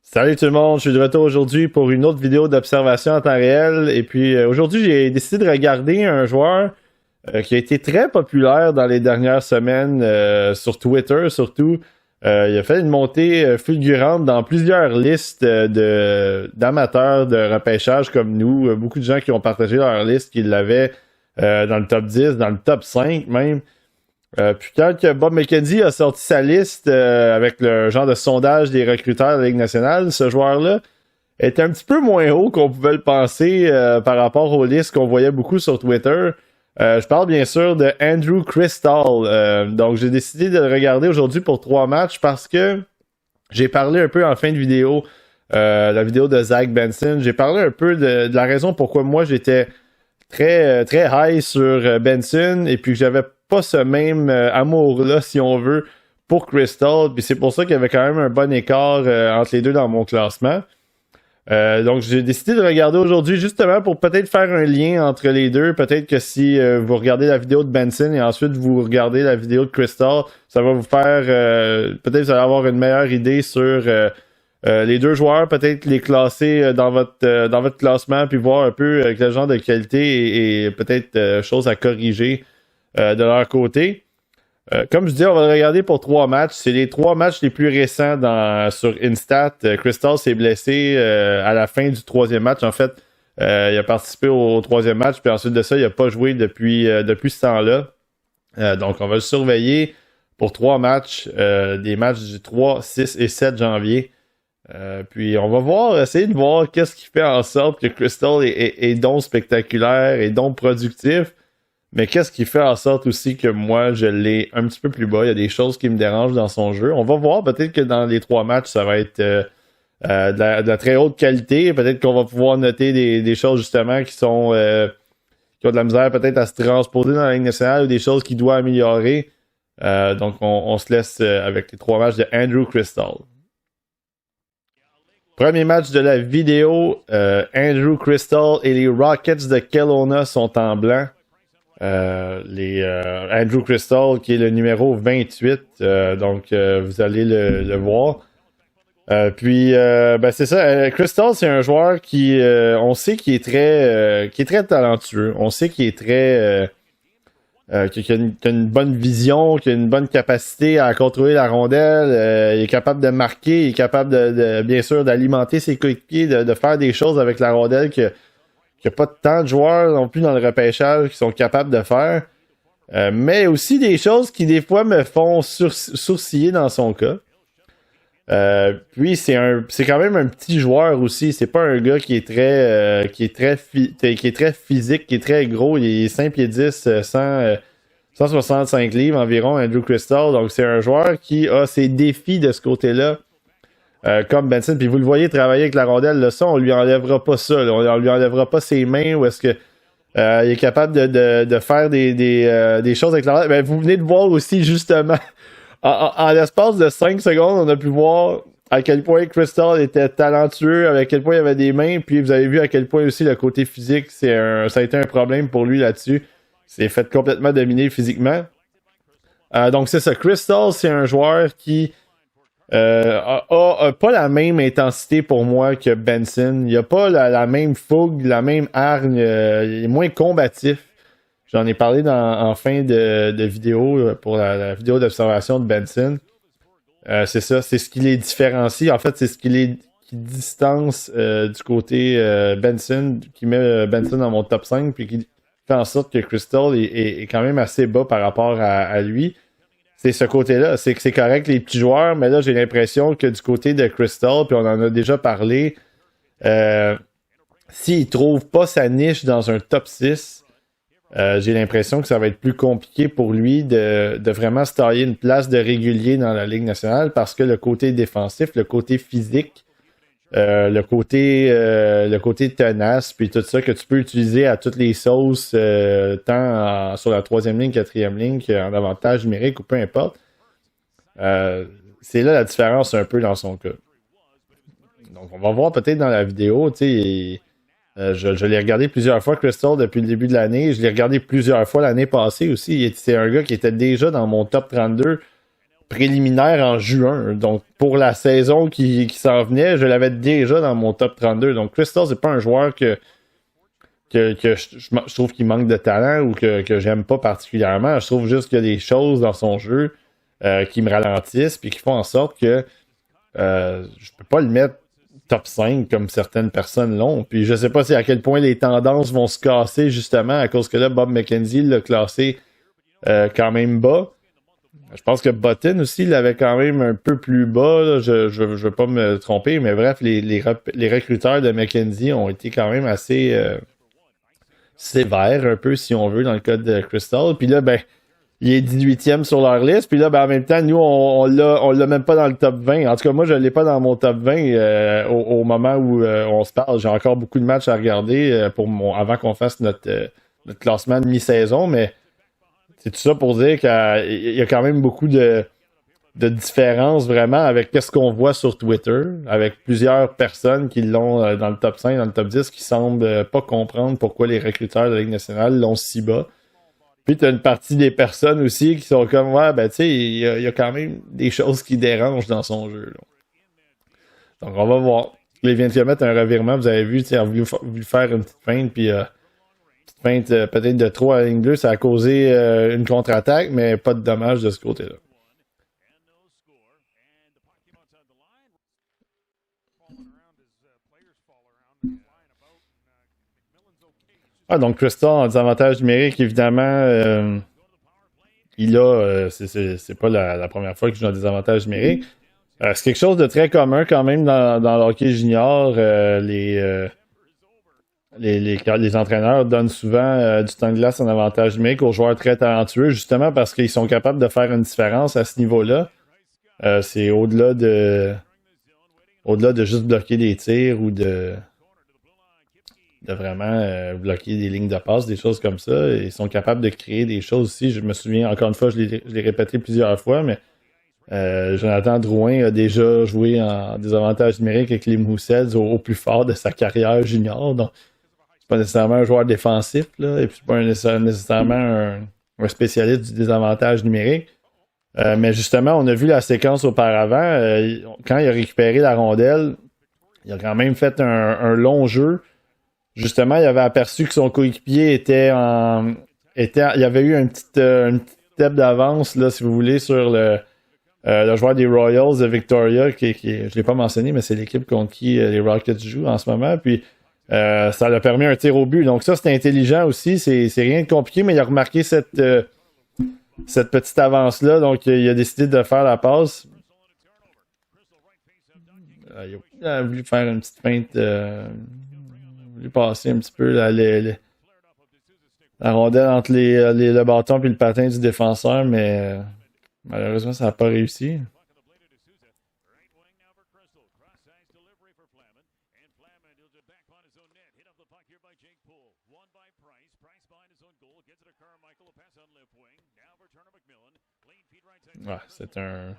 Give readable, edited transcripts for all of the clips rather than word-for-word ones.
Salut tout le monde, je suis de retour aujourd'hui pour une autre vidéo d'observation en temps réel. Et puis aujourd'hui, j'ai décidé de regarder un joueur qui a été très populaire dans les dernières semaines sur Twitter surtout. Il a fait une montée fulgurante dans plusieurs listes d'amateurs de repêchage comme nous. Beaucoup de gens qui ont partagé leur liste, qui l'avaient dans le top 10, dans le top 5 même. Puis quand que Bob McKenzie a sorti sa liste avec le genre de sondage des recruteurs de la Ligue nationale, ce joueur-là était un petit peu moins haut qu'on pouvait le penser par rapport aux listes qu'on voyait beaucoup sur Twitter. Je parle bien sûr de Andrew Cristall. Donc j'ai décidé de le regarder aujourd'hui pour 3 matchs parce que j'ai parlé un peu en fin de vidéo, la vidéo de Zach Benson. J'ai parlé un peu de la raison pourquoi moi j'étais très high sur Benson et puis que j'avais pas ce même amour-là, si on veut, pour Cristall. Puis c'est pour ça qu'il y avait quand même un bon écart entre les deux dans mon classement. Donc j'ai décidé de regarder aujourd'hui justement pour peut-être faire un lien entre les deux. Peut-être que si vous regardez la vidéo de Benson et ensuite vous regardez la vidéo de Cristall, ça va vous faire... peut-être vous allez avoir une meilleure idée sur... les deux joueurs, peut-être les classer dans votre classement puis voir un peu quel genre de qualité et peut-être choses à corriger de leur côté. Comme je dis, on va le regarder pour 3 matchs. C'est les 3 matchs les plus récents sur Instat. Cristall s'est blessé à la fin du 3e match. En fait, il a participé au 3e match, puis ensuite de ça, il n'a pas joué depuis ce temps-là. Donc, on va le surveiller pour 3 matchs, des matchs du 3, 6 et 7 janvier. Puis on va essayer de voir qu'est-ce qui fait en sorte que Cristall est donc spectaculaire et donc productif, mais qu'est-ce qui fait en sorte aussi que moi je l'ai un petit peu plus bas. Il y a des choses qui me dérangent dans son jeu. On va voir, peut-être que dans les 3 matchs ça va être de la très haute qualité. Peut-être qu'on va pouvoir noter des choses justement qui ont de la misère peut-être à se transposer dans la Ligue nationale ou des choses qu'il doit améliorer. Donc on se laisse avec les 3 matchs de Andrew Cristall. Premier match de la vidéo, Andrew Cristall et les Rockets de Kelowna sont en blanc. Andrew Cristall qui est le numéro 28, donc vous allez le voir. Puis c'est ça, Cristall c'est un joueur qui, on sait qu'il est très talentueux. On sait qu'il est très... qui a une bonne vision, qui a une bonne capacité à contrôler la rondelle, il est capable de marquer, il est capable de bien sûr d'alimenter ses coéquipiers, de faire des choses avec la rondelle qu'il n'y a pas tant de joueurs non plus dans le repêchage qui sont capables de faire. Mais aussi des choses qui des fois me font sourciller dans son cas. Puis c'est quand même un petit joueur aussi. C'est pas un gars qui est très physique, qui est très gros. Il est 5 pieds 10, 165 livres environ, Andrew Cristall. Donc c'est un joueur qui a ses défis de ce côté-là. Comme Benson, puis vous le voyez travailler avec la rondelle, là, ça, on lui enlèvera pas ça. Là. On lui enlèvera pas ses mains ou est-ce que il est capable de faire des choses avec la rondelle. Ben, vous venez de voir aussi justement. En l'espace de 5 secondes, on a pu voir à quel point Cristall était talentueux, à quel point il avait des mains, puis vous avez vu à quel point aussi le côté physique, ça a été un problème pour lui là-dessus. Il s'est fait complètement dominer physiquement. Donc c'est ça, Cristall, c'est un joueur qui a pas la même intensité pour moi que Benson. Il a pas la même fougue, la même hargne, il est moins combatif. J'en ai parlé en fin de vidéo pour la vidéo d'observation de Benson. C'est ça, c'est ce qui les différencie. En fait, c'est ce qui distance du côté Benson, qui met Benson dans mon top 5, puis qui fait en sorte que Cristall est quand même assez bas par rapport à lui. C'est ce côté-là. C'est que c'est correct les petits joueurs, mais là, j'ai l'impression que du côté de Cristall, puis on en a déjà parlé, s'il trouve pas sa niche dans un top 6, j'ai l'impression que ça va être plus compliqué pour lui de vraiment se tailler une place de régulier dans la Ligue nationale parce que le côté défensif, le côté physique, le côté tenace, puis tout ça que tu peux utiliser à toutes les sauces, tant sur la 3e ligne, 4e ligne, qu'en avantage numérique ou peu importe. C'est là la différence un peu dans son cas. Donc on va voir peut-être dans la vidéo, tu sais. Je l'ai regardé plusieurs fois, Cristall, depuis le début de l'année. Je l'ai regardé plusieurs fois l'année passée aussi. C'est un gars qui était déjà dans mon top 32 préliminaire en juin. Donc, pour la saison qui s'en venait, je l'avais déjà dans mon top 32. Donc, Crystal, c'est pas un joueur que je trouve qu'il manque de talent ou que j'aime pas particulièrement. Je trouve juste qu'il y a des choses dans son jeu qui me ralentissent puis qui font en sorte que je peux pas le mettre top 5 comme certaines personnes l'ont. Puis je sais pas si à quel point les tendances vont se casser justement à cause que là, Bob McKenzie l'a classé quand même bas. Je pense que Button aussi l'avait quand même un peu plus bas. Là. Je veux pas me tromper, mais bref, les recruteurs de McKenzie ont été quand même assez sévères un peu, si on veut, dans le cas de Crystal. Puis là, ben, il est 18e sur leur liste. Puis là, ben, en même temps, nous, on l'a même pas dans le top 20. En tout cas, moi, je l'ai pas dans mon top 20 au moment où on se parle. J'ai encore beaucoup de matchs à regarder avant qu'on fasse notre classement de mi-saison. Mais c'est tout ça pour dire qu'il y a quand même beaucoup de différences vraiment avec ce qu'on voit sur Twitter, avec plusieurs personnes qui l'ont dans le top 5, dans le top 10, qui semblent pas comprendre pourquoi les recruteurs de la Ligue nationale l'ont si bas. Puis tu as une partie des personnes aussi qui sont comme ouais, ben tu sais, il y a quand même des choses qui dérangent dans son jeu. Là. Donc on va voir. Il vient de mettre un revirement, vous avez vu, il a voulu faire une petite feinte, puis petite feinte peut-être de trop à la ligne bleue, ça a causé une contre-attaque, mais pas de dommage de ce côté-là. Ah, donc Crystal en désavantage numérique, évidemment, il a, c'est pas la première fois qu'il joue en désavantage numérique. C'est quelque chose de très commun quand même dans le hockey junior. Les entraîneurs donnent souvent du temps de glace en avantage numérique aux joueurs très talentueux, justement parce qu'ils sont capables de faire une différence à ce niveau-là. C'est au-delà de juste bloquer des tirs ou de vraiment bloquer des lignes de passe, des choses comme ça. Ils sont capables de créer des choses aussi. Je me souviens, encore une fois, je l'ai répété plusieurs fois, mais Jonathan Drouin a déjà joué en désavantage numérique avec les Mooseheads au plus fort de sa carrière junior. Donc, c'est pas nécessairement un joueur défensif, là, et puis c'est pas nécessairement un spécialiste du désavantage numérique. Mais justement, on a vu la séquence auparavant. Quand il a récupéré la rondelle, il a quand même fait un long jeu. Justement, il avait aperçu que son coéquipier il y avait eu une petite step d'avance, là, si vous voulez, sur le joueur des Royals de Victoria, je ne l'ai pas mentionné, mais c'est l'équipe contre qui les Rockets jouent en ce moment. Puis ça lui a permis un tir au but. Donc ça, c'est intelligent aussi. C'est rien de compliqué, mais il a remarqué cette petite avance-là. Donc il a décidé de faire la passe. Il a voulu faire une petite feinte. Lui passer un petit peu la rondelle entre le bâton et le patin du défenseur, mais malheureusement, ça n'a pas réussi. Ouais, c'est un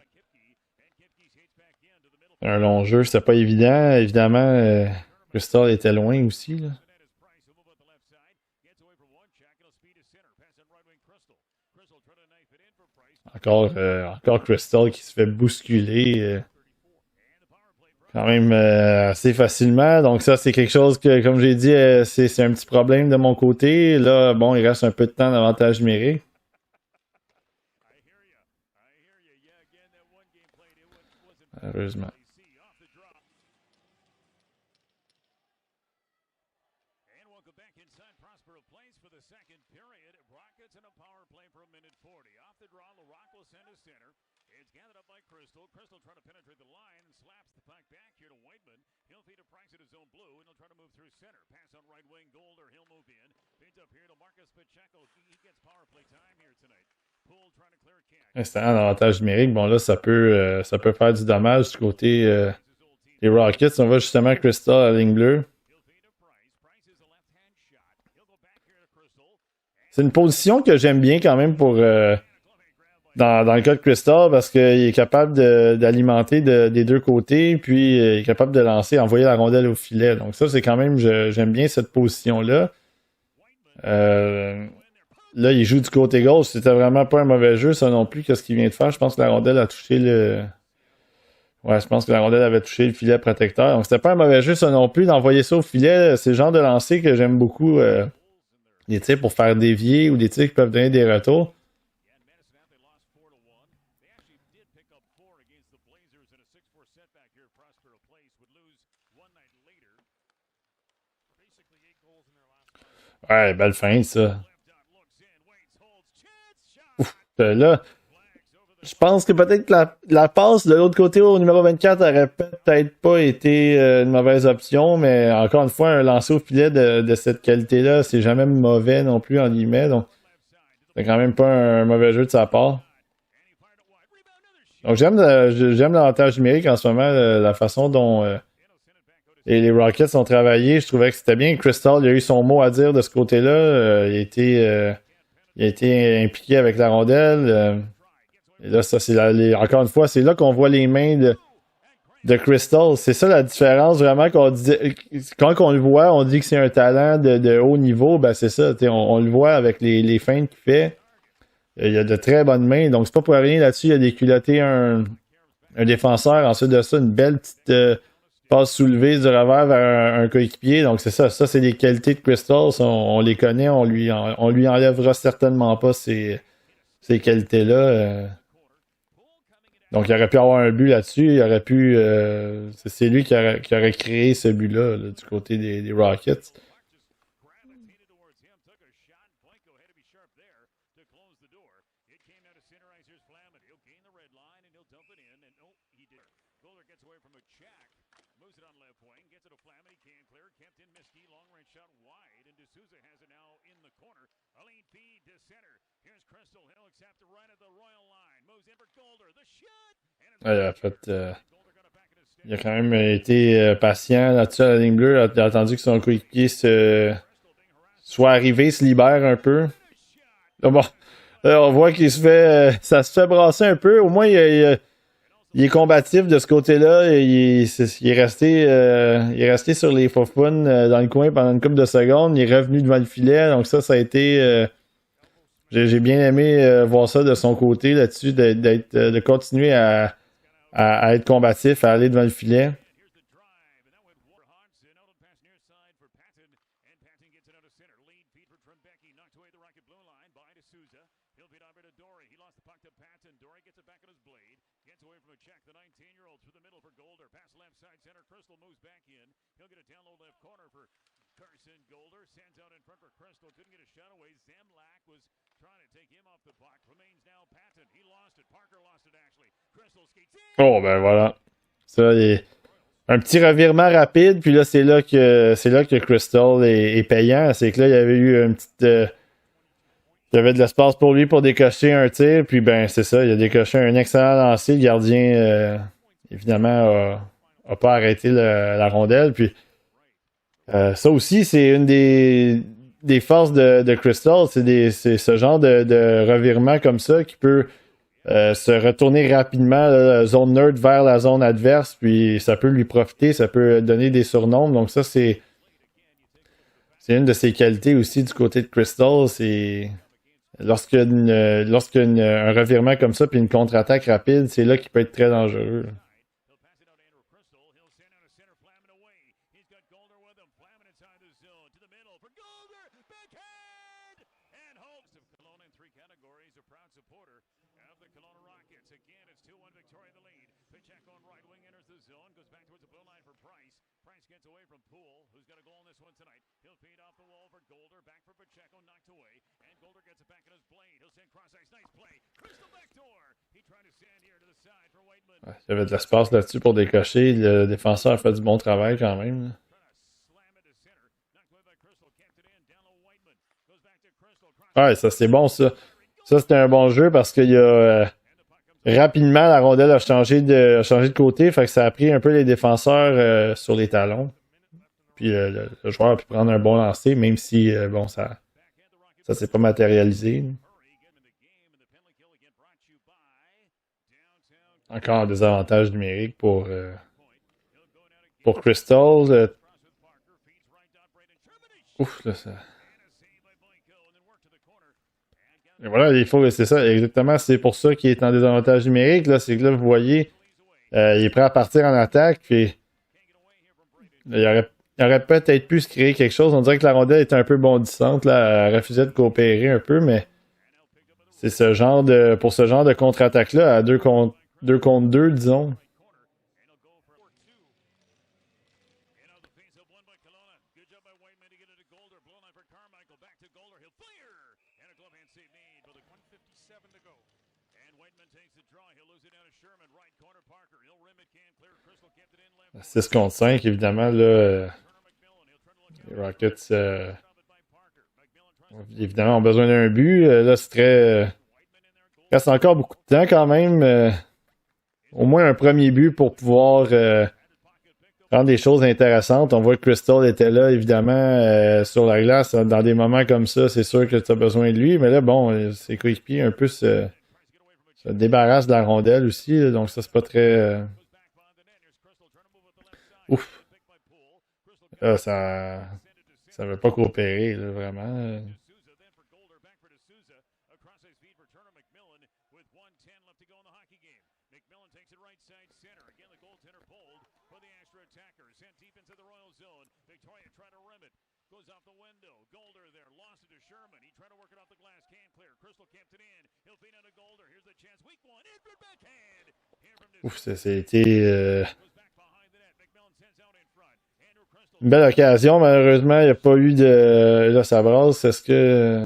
long jeu, c'était pas évident. Évidemment, Crystal était loin aussi, là. Encore Crystal qui se fait bousculer quand même assez facilement. Donc ça, c'est quelque chose que, comme j'ai dit, c'est un petit problème de mon côté. Là, bon, il reste un peu de temps d'avantage numérique. Malheureusement. Instant en avantage numérique, bon là, ça peut faire du dommage du côté des Rockets. On va justement à Crystal à la ligne bleue. C'est une position que j'aime bien quand même pour dans le cas de Crystal parce qu'il est capable d'alimenter des deux côtés, puis il est capable de lancer, envoyer la rondelle au filet. Donc ça, c'est quand même, j'aime bien cette position-là. Là, il joue du côté gauche. C'était vraiment pas un mauvais jeu, ça non plus. Qu'est-ce qu'il vient de faire? Je pense que la rondelle a touché le. Ouais, je pense que la rondelle avait touché le filet protecteur. Donc, c'était pas un mauvais jeu, ça non plus. D'envoyer ça au filet, c'est le genre de lancer que j'aime beaucoup. Des tirs pour faire dévier ou des tirs qui peuvent donner des retours. Ouais, belle fin, ça. Là, je pense que peut-être que la passe de l'autre côté au numéro 24 aurait peut-être pas été une mauvaise option, mais encore une fois, un lancer au filet de cette qualité-là, c'est jamais mauvais non plus, en guillemets. Donc, c'est quand même pas un mauvais jeu de sa part. Donc, j'aime l'avantage numérique en ce moment, la façon dont les Rockets ont travaillé. Je trouvais que c'était bien. Crystal, il a eu son mot à dire de ce côté-là. Il a été impliqué avec la rondelle. Et là, ça, encore une fois, c'est là qu'on voit les mains de Crystal. C'est ça la différence, vraiment, quand on le voit, on dit que c'est un talent de haut niveau. Ben, c'est ça. On le voit avec les feintes qu'il fait. Il a de très bonnes mains. Donc, c'est pas pour rien là-dessus. Il a déculotté un défenseur. Ensuite de ça, une belle petite passe soulevée du revers vers un coéquipier. Donc, c'est ça. Ça, c'est les qualités de Crystal. On les connaît. On lui enlèvera certainement pas ces qualités-là. Donc, il aurait pu avoir un but là-dessus. Il aurait pu. C'est lui qui aurait créé ce but-là là, du côté des Rockets. Ouais, en fait, il a quand même été patient là-dessus à la ligne bleue. Il a attendu que son coéquipier soit arrivé, se libère un peu. Là, bon, là, on voit qu'il se fait. Ça se fait brasser un peu. Au moins, il est combatif de ce côté-là. Il est resté sur les faufounes dans le coin pendant une couple de secondes. Il est revenu devant le filet. Donc, ça a été. J'ai bien aimé voir ça de son côté là-dessus, de continuer à être combatif, à aller devant le filet. Oh, ben voilà. Ça, un petit revirement rapide, puis là, c'est là que Crystal est payant. C'est que là, il y avait eu une petite. Il y avait de l'espace pour lui pour décocher un tir, puis ben, c'est ça. Il a décoché un excellent lancer. Le gardien, évidemment, a pas arrêté la rondelle. Puis ça aussi, c'est une des forces de Crystal. C'est ce genre de revirement comme ça qui peut se retourner rapidement la zone neutre vers la zone adverse, puis ça peut lui profiter, ça peut donner des surnombres. Donc ça, c'est une de ses qualités aussi du côté de Crystal. C'est lorsqu'il y a un revirement comme ça, puis une contre-attaque rapide, c'est là qu'il peut être très dangereux. Ouais, il y avait de l'espace là-dessus pour décocher. Le défenseur a fait du bon travail quand même. Ouais, ça c'est bon ça. Ça c'était un bon jeu parce qu'il y a rapidement la rondelle a changé de côté, fait que ça a pris un peu les défenseurs sur les talons. Puis le joueur a pu prendre un bon lancer, même si bon ça s'est pas matérialisé. Encore un désavantage numérique pour Crystal. Ouf, là, ça. Et voilà, il faut, c'est ça, exactement. C'est pour ça qu'il est en désavantage numérique. Là, c'est que là, vous voyez, il est prêt à partir en attaque. Puis il aurait peut-être pu se créer quelque chose. On dirait que la rondelle était un peu bondissante. Là, elle refusait de coopérer un peu, mais c'est ce genre de, pour ce genre de contre-attaque-là, à 2 contre 2, disons. À 6 contre 5, évidemment, là, les Rockets, évidemment, ont besoin d'un but. Là, c'est très... il reste encore beaucoup de temps quand même. Au moins un premier but pour pouvoir rendre des choses intéressantes. On voit que Crystal était là, évidemment, sur la glace. Dans des moments comme ça, c'est sûr que tu as besoin de lui. Mais là, bon, ses coéquipiers un peu se débarrassent de la rondelle aussi. Là, donc ça, c'est pas très... Ouf. Là, ça veut pas coopérer, là, vraiment. Ouf, ça a été une belle occasion. Malheureusement, il n'y a pas eu de... Là, ça brasse. Est-ce que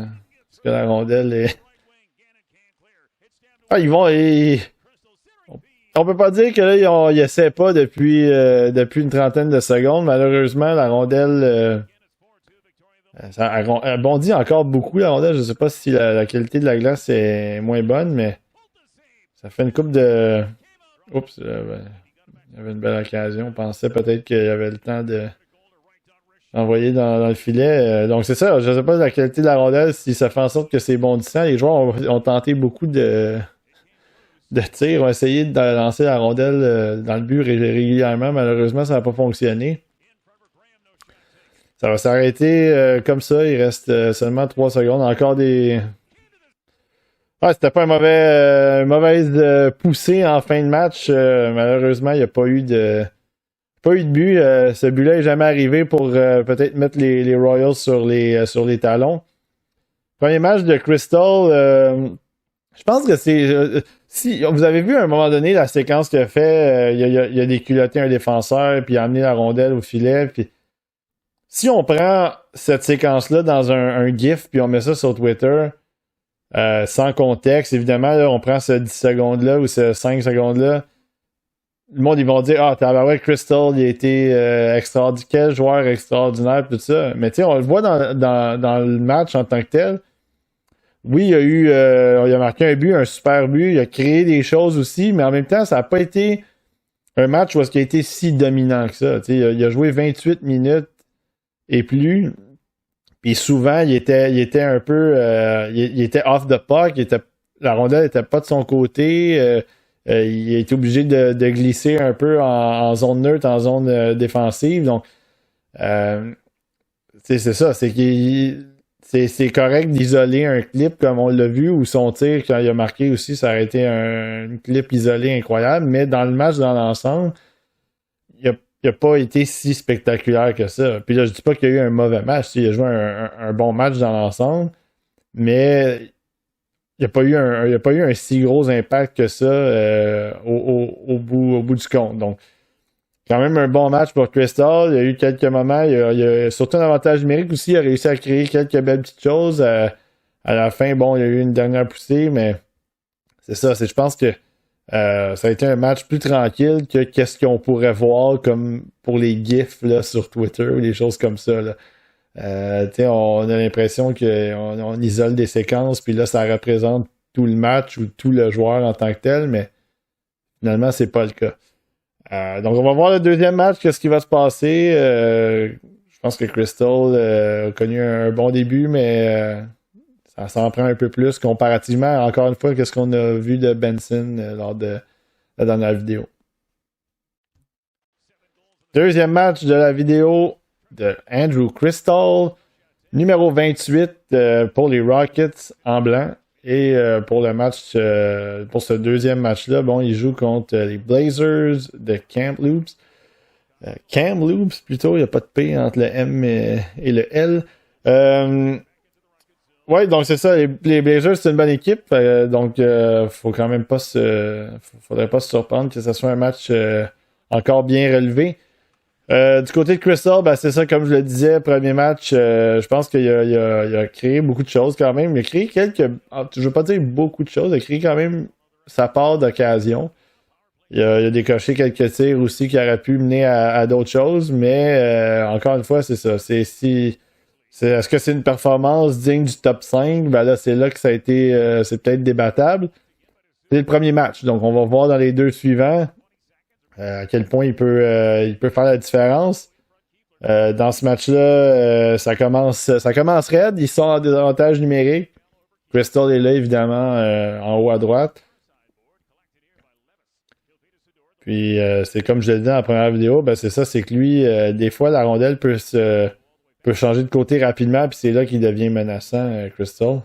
la rondelle est... Ah, ils vont... On peut pas dire que là, ils essaient pas depuis une trentaine de secondes. Malheureusement, la rondelle... elle bondit encore beaucoup, la rondelle. Je sais pas si la qualité de la glace est moins bonne, mais ça fait une coupe de... Oups, ben, il y avait une belle occasion. On pensait peut-être qu'il y avait le temps d'envoyer dans le filet. Donc c'est ça, je sais pas la qualité de la rondelle, si ça fait en sorte que c'est bondissant. Les joueurs ont tenté beaucoup de tirs, ont essayé de lancer la rondelle dans le but régulièrement. Malheureusement, ça n'a pas fonctionné. Ça va s'arrêter comme ça. Il reste seulement 3 secondes. Encore des... Ah, c'était pas une mauvaise poussée en fin de match. Malheureusement, il n'y a pas eu de but. Ce but-là n'est jamais arrivé pour peut-être mettre les Royals sur les talons. Premier match de Crystal, je pense que c'est... si vous avez vu à un moment donné la séquence qu'il a fait, il a déculotté un défenseur, puis il a amené la rondelle au filet. Puis si on prend cette séquence-là dans un GIF, puis on met ça sur Twitter... sans contexte, évidemment, là, on prend ce 10 secondes-là ou ce 5 secondes-là. Le monde, ils vont dire ah, tabarouette, Crystal, il a été extraordinaire, quel joueur extraordinaire, tout ça. Mais tu sais, on le voit dans le match en tant que tel. Oui, il a marqué un but, un super but, il a créé des choses aussi, mais en même temps, ça n'a pas été un match où il a été si dominant que ça. Tu sais, il a joué 28 minutes et plus. Puis souvent, il était un peu... il était off the puck. La rondelle n'était pas de son côté. Il était obligé de glisser un peu en zone neutre, en zone défensive. Donc, c'est ça. C'est correct d'isoler un clip comme on l'a vu, ou son tir, quand il a marqué aussi, ça aurait été un clip isolé incroyable. Mais dans le match, dans l'ensemble, il n'a pas été si spectaculaire que ça. Puis là, je dis pas qu'il y a eu un mauvais match. Il a joué un bon match dans l'ensemble, mais il n'y a pas eu un si gros impact que ça au bout du compte. Donc, quand même un bon match pour Crystal. Il y a eu quelques moments. Il y a surtout un avantage numérique aussi. Il a réussi à créer quelques belles petites choses. À la fin, bon, il y a eu une dernière poussée, mais c'est ça. Je pense que ça a été un match plus tranquille que qu'est-ce qu'on pourrait voir comme pour les GIFs là, sur Twitter ou des choses comme ça. Là. On a l'impression qu'on isole des séquences, puis là, ça représente tout le match ou tout le joueur en tant que tel, mais finalement, c'est pas le cas. Donc, on va voir le deuxième match, qu'est-ce qui va se passer. Je pense que Crystal a connu un bon début, mais ça s'en prend un peu plus comparativement, encore une fois, qu'est-ce qu'on a vu de Benson lors de la dernière vidéo. Deuxième match de la vidéo de Andrew Crystal, numéro 28 pour les Rockets en blanc Et pour le match, pour ce deuxième match-là, bon, il joue contre les Blazers de Kamloops. Kamloops, plutôt, il n'y a pas de P entre le M et le L. Ouais, donc c'est ça, les Blazers, c'est une bonne équipe. Donc, faut quand même pas faudrait pas se surprendre que ce soit un match encore bien relevé. Du côté de Crystal, ben c'est ça, comme je le disais, premier match, je pense qu'il a créé beaucoup de choses quand même. Il a créé je veux pas dire beaucoup de choses, il a créé quand même sa part d'occasion. Il a décoché quelques tirs aussi qui auraient pu mener à d'autres choses, mais encore une fois, c'est ça. Est-ce que c'est une performance digne du top 5? Ben là, c'est là que ça a été. C'est peut-être débattable. C'est le premier match, donc on va voir dans les deux suivants à quel point il peut faire la différence. Dans ce match-là, ça commence raide. Ils sont en désavantage numérique. Crystal est là, évidemment, en haut à droite. Puis, c'est comme je l'ai dit dans la première vidéo, ben c'est ça, c'est que lui, des fois, la rondelle peut changer de côté rapidement, puis c'est là qu'il devient menaçant, Crystal.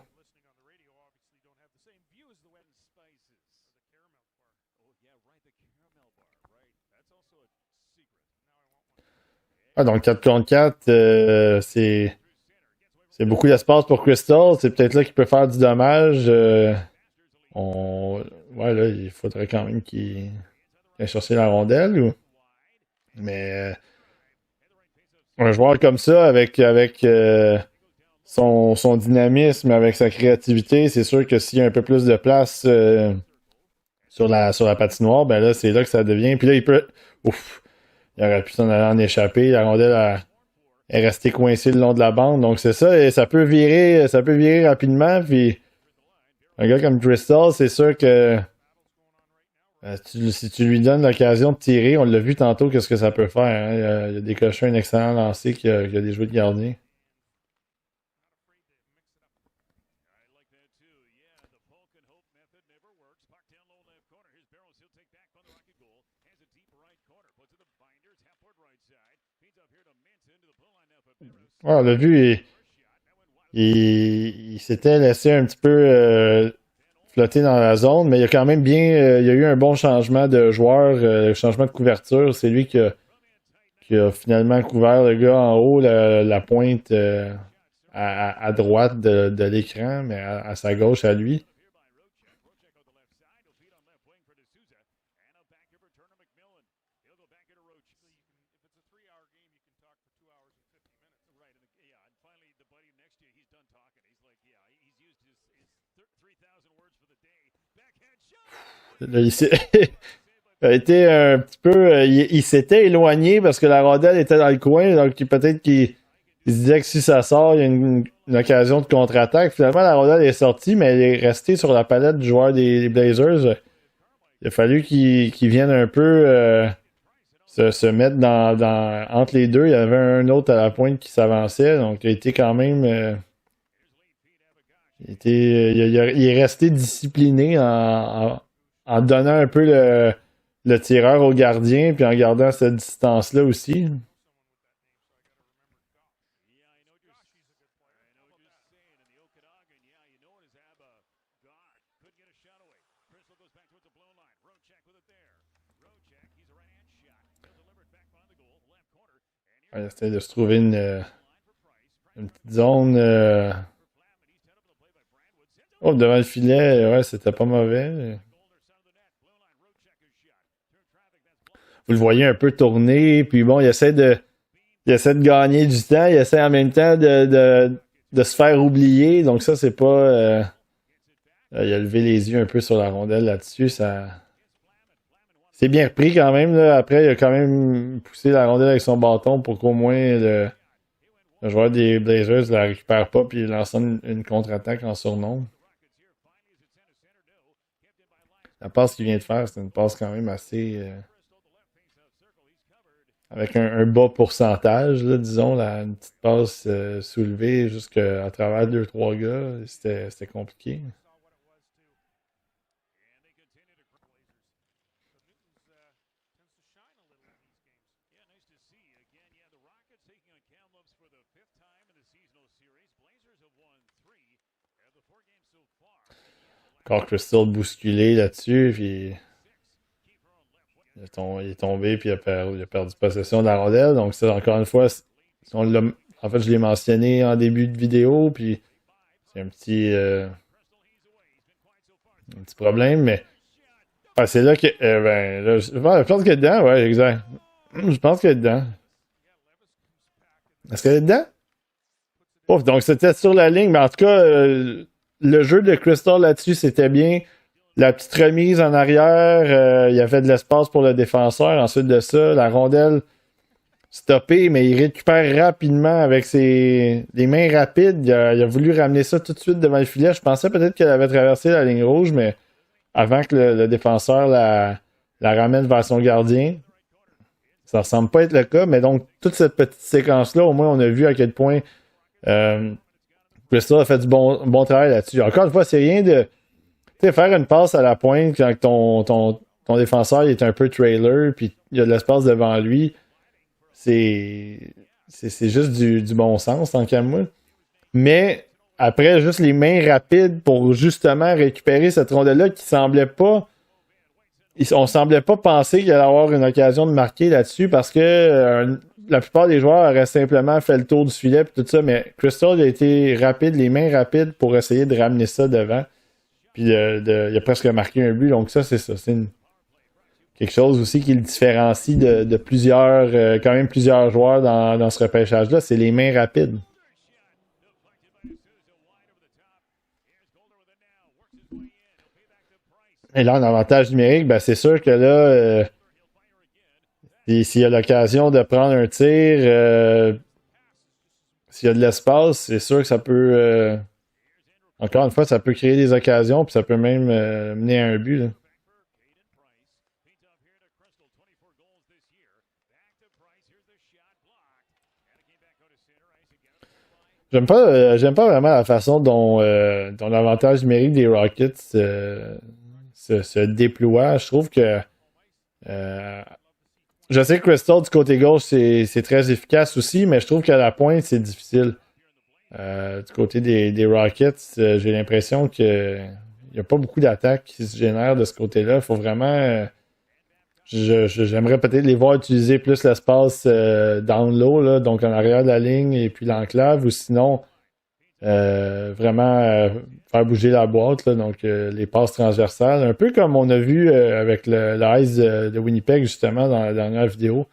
Ah, donc 4 contre 4, c'est beaucoup d'espace pour Crystal. C'est peut-être là qu'il peut faire du dommage. Ouais, là, il faudrait quand même qu'il aille chercher la rondelle. Mais un joueur comme ça, avec son dynamisme, avec sa créativité, c'est sûr que s'il y a un peu plus de place sur la patinoire, ben là, c'est là que ça devient. Puis là, il peut. Ouf! Il aurait pu s'en aller en échapper. La rondelle est restée coincée le long de la bande. Donc c'est ça, et ça peut virer rapidement. Puis un gars comme Crystal, c'est sûr que si tu lui donnes l'occasion de tirer, on l'a vu tantôt, qu'est-ce que ça peut faire. Hein. Il a décoché un excellent lancer qui a des jouets de gardien. Ouais, on l'a vu, il s'était laissé un petit peu flotter dans la zone, mais il y a quand même il y a eu un bon changement de joueur, changement de couverture. C'est lui qui a finalement couvert le gars en haut, la pointe à droite de l'écran, mais à sa gauche à lui. Là, il a été un petit peu. Il s'était éloigné parce que la rondelle était dans le coin, donc peut-être qu'il se disait que si ça sort, il y a une occasion de contre-attaque. Finalement, la rondelle est sortie, mais elle est restée sur la palette du joueur des Blazers. Il a fallu qu'il vienne un peu se mettre entre les deux. Il y avait un autre à la pointe qui s'avançait, donc il a été quand même. Il est resté discipliné en donnant un peu le tireur au gardien, puis en gardant cette distance-là aussi. Ouais, il essaie de se trouver une petite zone. Oh, devant le filet, ouais, c'était pas mauvais. Vous le voyez un peu tourner, puis bon, il essaie de gagner du temps, il essaie en même temps de se faire oublier, donc ça, c'est pas. Il a levé les yeux un peu sur la rondelle là-dessus, ça. C'est bien repris quand même, là. Après, il a quand même poussé la rondelle avec son bâton pour qu'au moins le joueur des Blazers la récupère pas puis il lance une contre-attaque en surnombre. La passe qu'il vient de faire, c'est une passe quand même assez. Avec un bas pourcentage, là, disons, une petite passe soulevée jusqu'à travers deux trois gars. C'était compliqué. Encore Crystal bousculé là-dessus, puis il est tombé, puis il a perdu possession de la rondelle. Donc ça, encore une fois, en fait, je l'ai mentionné en début de vidéo, puis c'est un petit problème, mais c'est là que, là, je pense qu'elle est dedans, ouais, exact. Je pense qu'elle est dedans. Est-ce qu'elle est dedans? Ouf, donc c'était sur la ligne, mais en tout cas, le jeu de Crystal là-dessus, c'était bien. La petite remise en arrière, il y avait de l'espace pour le défenseur. Ensuite de ça, la rondelle stoppée, mais il récupère rapidement avec les mains rapides. Il a voulu ramener ça tout de suite devant le filet. Je pensais peut-être qu'elle avait traversé la ligne rouge, mais avant que le défenseur la ramène vers son gardien. Ça semble pas être le cas, mais donc toute cette petite séquence-là, au moins on a vu à quel point Crystal a fait du bon travail là-dessus. Encore une fois, c'est rien de faire une passe à la pointe quand ton défenseur il est un peu trailer puis il y a de l'espace devant lui. C'est juste du bon sens, tant qu'à moi. Mais après, juste les mains rapides pour justement récupérer cette rondelle-là qui semblait pas. On semblait pas penser qu'il allait avoir une occasion de marquer là-dessus parce que la plupart des joueurs auraient simplement fait le tour du filet et tout ça, mais Crystal a été rapide, les mains rapides pour essayer de ramener ça devant. Puis il a presque marqué un but, donc ça, c'est ça. C'est quelque chose aussi qui le différencie de plusieurs, quand même plusieurs joueurs dans ce repêchage-là, c'est les mains rapides. Et là, en avantage numérique, ben, c'est sûr que là, s'il y a l'occasion de prendre un tir, s'il y a de l'espace, c'est sûr que ça peut, encore une fois, ça peut créer des occasions, puis ça peut même mener à un but, là. J'aime pas vraiment la façon dont l'avantage numérique des Rockets se déploie. Je trouve que je sais que Crystal du côté gauche c'est très efficace aussi, mais je trouve qu'à la pointe c'est difficile. Du côté des Rockets, j'ai l'impression que il n'y a pas beaucoup d'attaques qui se génèrent de ce côté-là. Il faut vraiment. J'aimerais peut-être les voir utiliser plus l'espace down low, là, donc en arrière de la ligne et puis l'enclave, ou sinon vraiment faire bouger la boîte, là, donc les passes transversales, un peu comme on a vu avec le Ice de Winnipeg justement dans la dernière vidéo.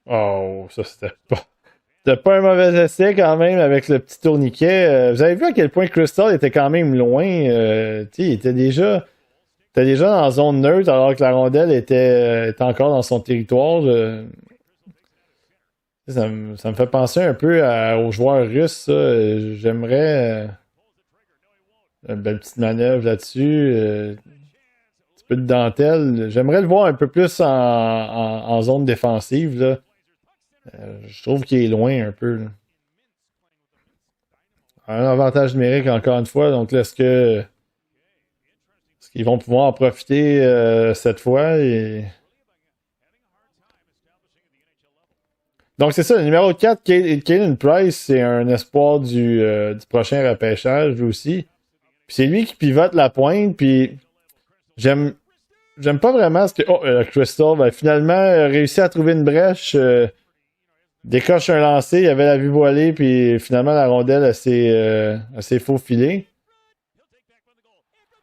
Oh, ça c'était pas un mauvais essai quand même avec le petit tourniquet. Vous avez vu à quel point Crystal était quand même loin. Il était déjà dans la zone neutre alors que la rondelle était encore dans son territoire. Ça me fait penser un peu aux joueurs russes. Ça. J'aimerais une belle petite manœuvre là-dessus. Un petit peu de dentelle. J'aimerais le voir un peu plus en zone défensive, là. Je trouve qu'il est loin un peu, là. Un avantage numérique encore une fois. Donc là, est-ce qu'ils vont pouvoir en profiter cette fois? Donc c'est ça, le numéro 4, Caden Price, c'est un espoir du prochain repêchage aussi. Puis c'est lui qui pivote la pointe, puis j'aime pas vraiment ce que... Oh, Crystal va finalement réussir à trouver une brèche, décoche un lancer, il avait la vue voilée, puis finalement la rondelle a ses faux filets.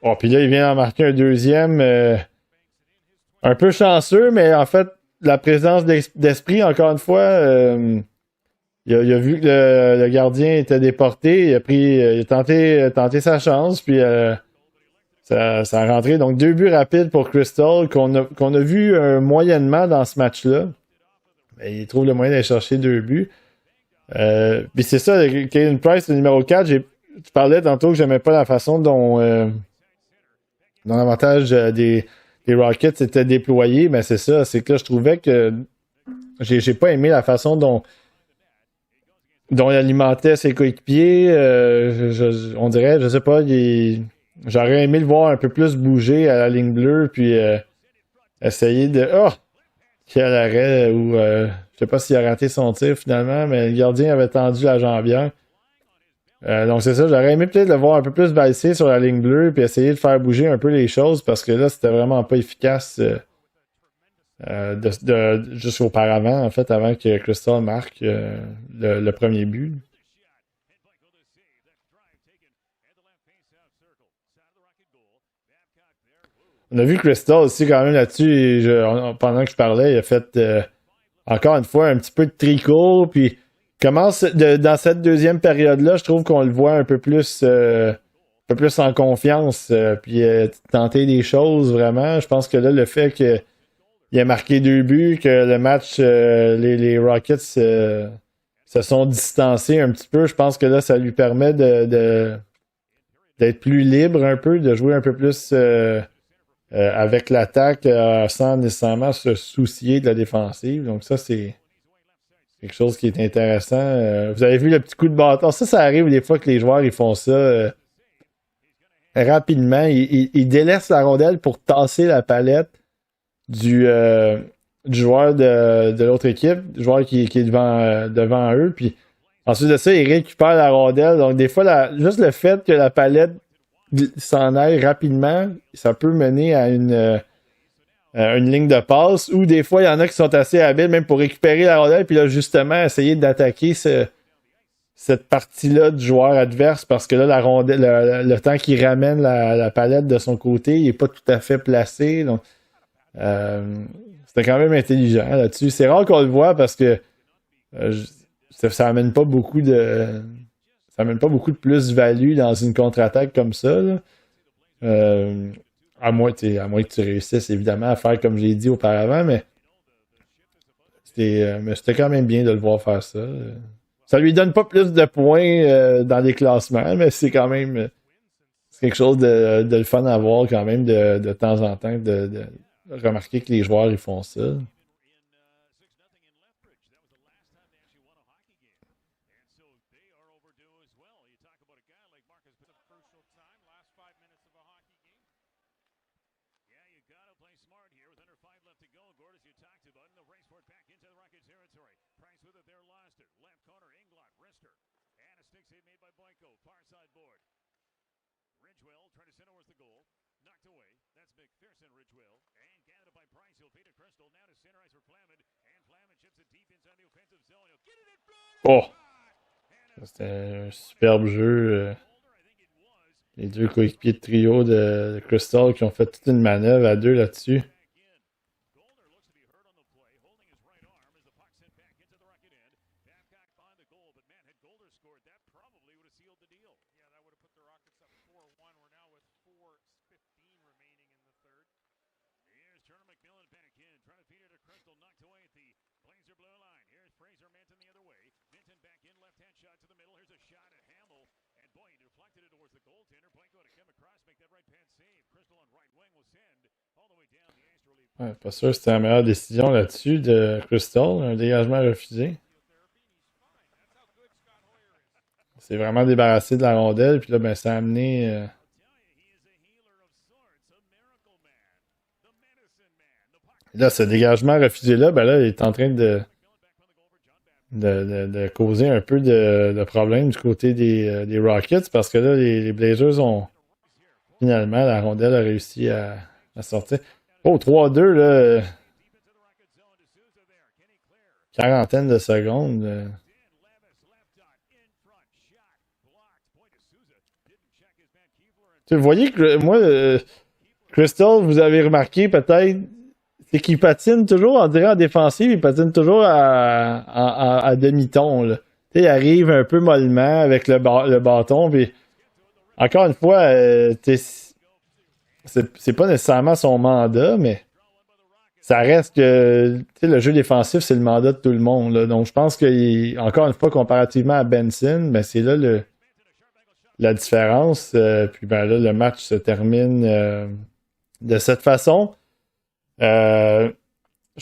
Oh, puis là, il vient d'en marquer un deuxième, un peu chanceux, mais en fait, la présence d'esprit, encore une fois, il a vu que le gardien était déporté, il a tenté sa chance, puis ça a rentré. Donc, 2 buts rapides pour Crystal qu'on a vu moyennement dans ce match-là. Mais il trouve le moyen d'aller chercher 2 buts. Puis c'est ça, Caden Price, le numéro 4, tu parlais tantôt que j'aimais pas la façon dont l'avantage des Rockets était déployé. Mais c'est ça, c'est que là, je trouvais que j'ai pas aimé la façon dont il alimentait ses coéquipiers. On dirait, je sais pas, j'aurais aimé le voir un peu plus bouger à la ligne bleue, puis essayer de... Oh! Quel arrêt, ou je sais pas s'il a raté son tir finalement, mais le gardien avait tendu la jambière. Donc c'est ça, j'aurais aimé peut-être le voir un peu plus valser sur la ligne bleue, puis essayer de faire bouger un peu les choses, parce que là, c'était vraiment pas efficace jusqu'auparavant, en fait, avant que Crystal marque le premier but. On a vu Crystal aussi quand même là-dessus, pendant que je parlais, il a fait encore une fois un petit peu de tricot, puis commence dans cette deuxième période-là, je trouve qu'on le voit un peu plus en confiance, puis tenter des choses vraiment. Je pense que là, le fait qu'il ait marqué 2 buts, que le match, les Rockets se sont distancés un petit peu, je pense que là, ça lui permet d'être plus libre un peu, de jouer un peu plus avec l'attaque sans nécessairement se soucier de la défensive. Donc ça, c'est quelque chose qui est intéressant. Vous avez vu le petit coup de bâton. Ça arrive des fois que les joueurs ils font ça rapidement. Ils délaissent la rondelle pour tasser la palette du joueur de l'autre équipe, du joueur qui est devant eux. Puis ensuite de ça, ils récupèrent la rondelle. Donc des fois, juste le fait que la palette s'en aille rapidement, ça peut mener à une ligne de passe, ou des fois, il y en a qui sont assez habiles même pour récupérer la rondelle, puis là, justement, essayer d'attaquer cette partie-là du joueur adverse, parce que là, la rondelle, le temps qu'il ramène la palette de son côté, il n'est pas tout à fait placé. Donc, c'était quand même intelligent là-dessus. C'est rare qu'on le voit parce que ça amène pas beaucoup de... Ça amène pas beaucoup de plus-value dans une contre-attaque comme ça. À moins que tu réussisses évidemment à faire comme j'ai dit auparavant, mais c'était quand même bien de le voir faire ça. Ça lui donne pas plus de points dans les classements, mais c'est quand même c'est quelque chose de le fun à voir quand même de temps en temps, de remarquer que les joueurs ils font ça. Oh! C'était un superbe jeu. Les deux coéquipiers de trio de Crystal qui ont fait toute une manœuvre à deux là-dessus. Ouais, pas sûr que c'était la meilleure décision là-dessus de Crystal, un dégagement refusé. C'est vraiment débarrassé de la rondelle, puis là, ben, ça a amené. Là, ce dégagement refusé-là, ben là, il est en train de causer un peu de problème du côté des Rockets, parce que là, les Blazers ont finalement, la rondelle a réussi à sortir. Oh, 3-2, là. Quarantaine de secondes. Vous voyez que moi, Crystal, vous avez remarqué peut-être, c'est qu'il patine toujours, on dirait en défensive, il patine toujours à demi-ton. Là. Il arrive un peu mollement avec le bâton. Puis, encore une fois, c'est pas nécessairement son mandat, mais ça reste que le jeu défensif, c'est le mandat de tout le monde. Là. Donc, je pense que, encore une fois, comparativement à Benson, ben, c'est là la différence. Puis ben, là, le match se termine de cette façon. Je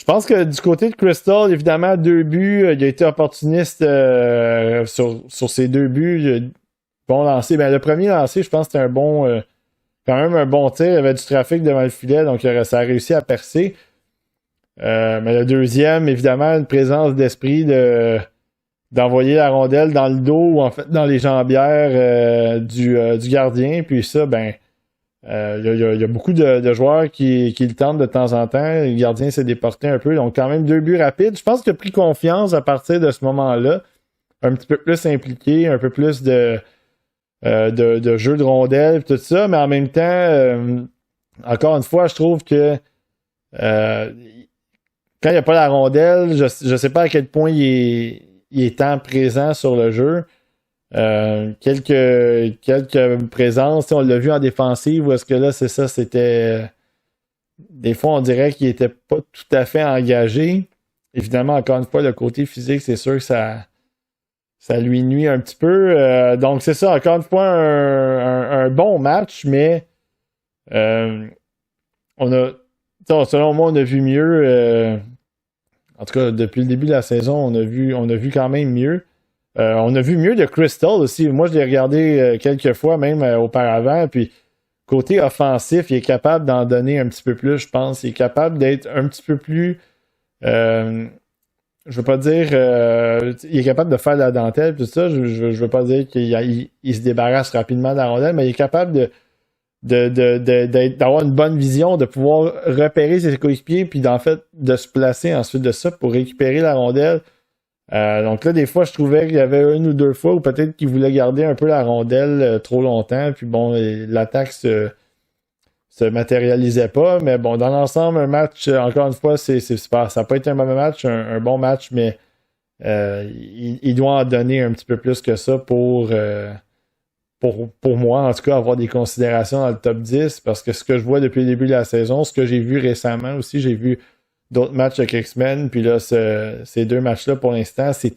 pense que du côté de Crystal, évidemment, 2 buts. Il a été opportuniste sur ses 2 buts. Bon lancer. Ben, le premier lancé, je pense que c'était quand même un bon tir. Il y avait du trafic devant le filet, donc ça a réussi à percer. Mais le deuxième, évidemment, une présence d'esprit d'envoyer la rondelle dans le dos ou en fait dans les jambières du gardien. Puis ça, ben, il y a beaucoup de joueurs qui le tentent de temps en temps. Le gardien s'est déporté un peu. Donc, quand même 2 buts rapides. Je pense qu'il a pris confiance à partir de ce moment-là. Un petit peu plus impliqué, un peu plus de jeu de rondelle, tout ça. Mais en même temps, encore une fois, je trouve que quand il n'y a pas la rondelle, je ne sais pas à quel point il est tant présent sur le jeu. Quelques présences, on l'a vu en défensive, où est-ce que là, c'est ça, c'était. Des fois, on dirait qu'il n'était pas tout à fait engagé. Évidemment, encore une fois, le côté physique, c'est sûr que ça lui nuit un petit peu. Donc, c'est ça, encore une fois, un bon match, mais selon moi, on a vu mieux. En tout cas, depuis le début de la saison, on a vu quand même mieux. On a vu mieux de Crystal aussi. Moi, je l'ai regardé quelques fois, même auparavant. Puis, côté offensif, il est capable d'en donner un petit peu plus, je pense. Il est capable d'être un petit peu plus. Je veux pas dire. Il est capable de faire de la dentelle, tout ça. Je veux pas dire qu'il se débarrasse rapidement de la rondelle, mais il est capable d'avoir une bonne vision, de pouvoir repérer ses coéquipiers, puis d'en fait de se placer ensuite de ça pour récupérer la rondelle. Donc là, des fois, je trouvais qu'il y avait 1 ou 2 fois où peut-être qu'il voulait garder un peu la rondelle trop longtemps, puis bon, l'attaque se matérialisait pas, mais bon, dans l'ensemble, un match, encore une fois, ça n'a pas été un mauvais match, un bon match, mais il doit en donner un petit peu plus que ça pour moi, en tout cas, avoir des considérations dans le top 10, parce que ce que je vois depuis le début de la saison, ce que j'ai vu récemment aussi, j'ai vu d'autres matchs avec X-Men, puis là, ces 2 matchs-là, pour l'instant, c'est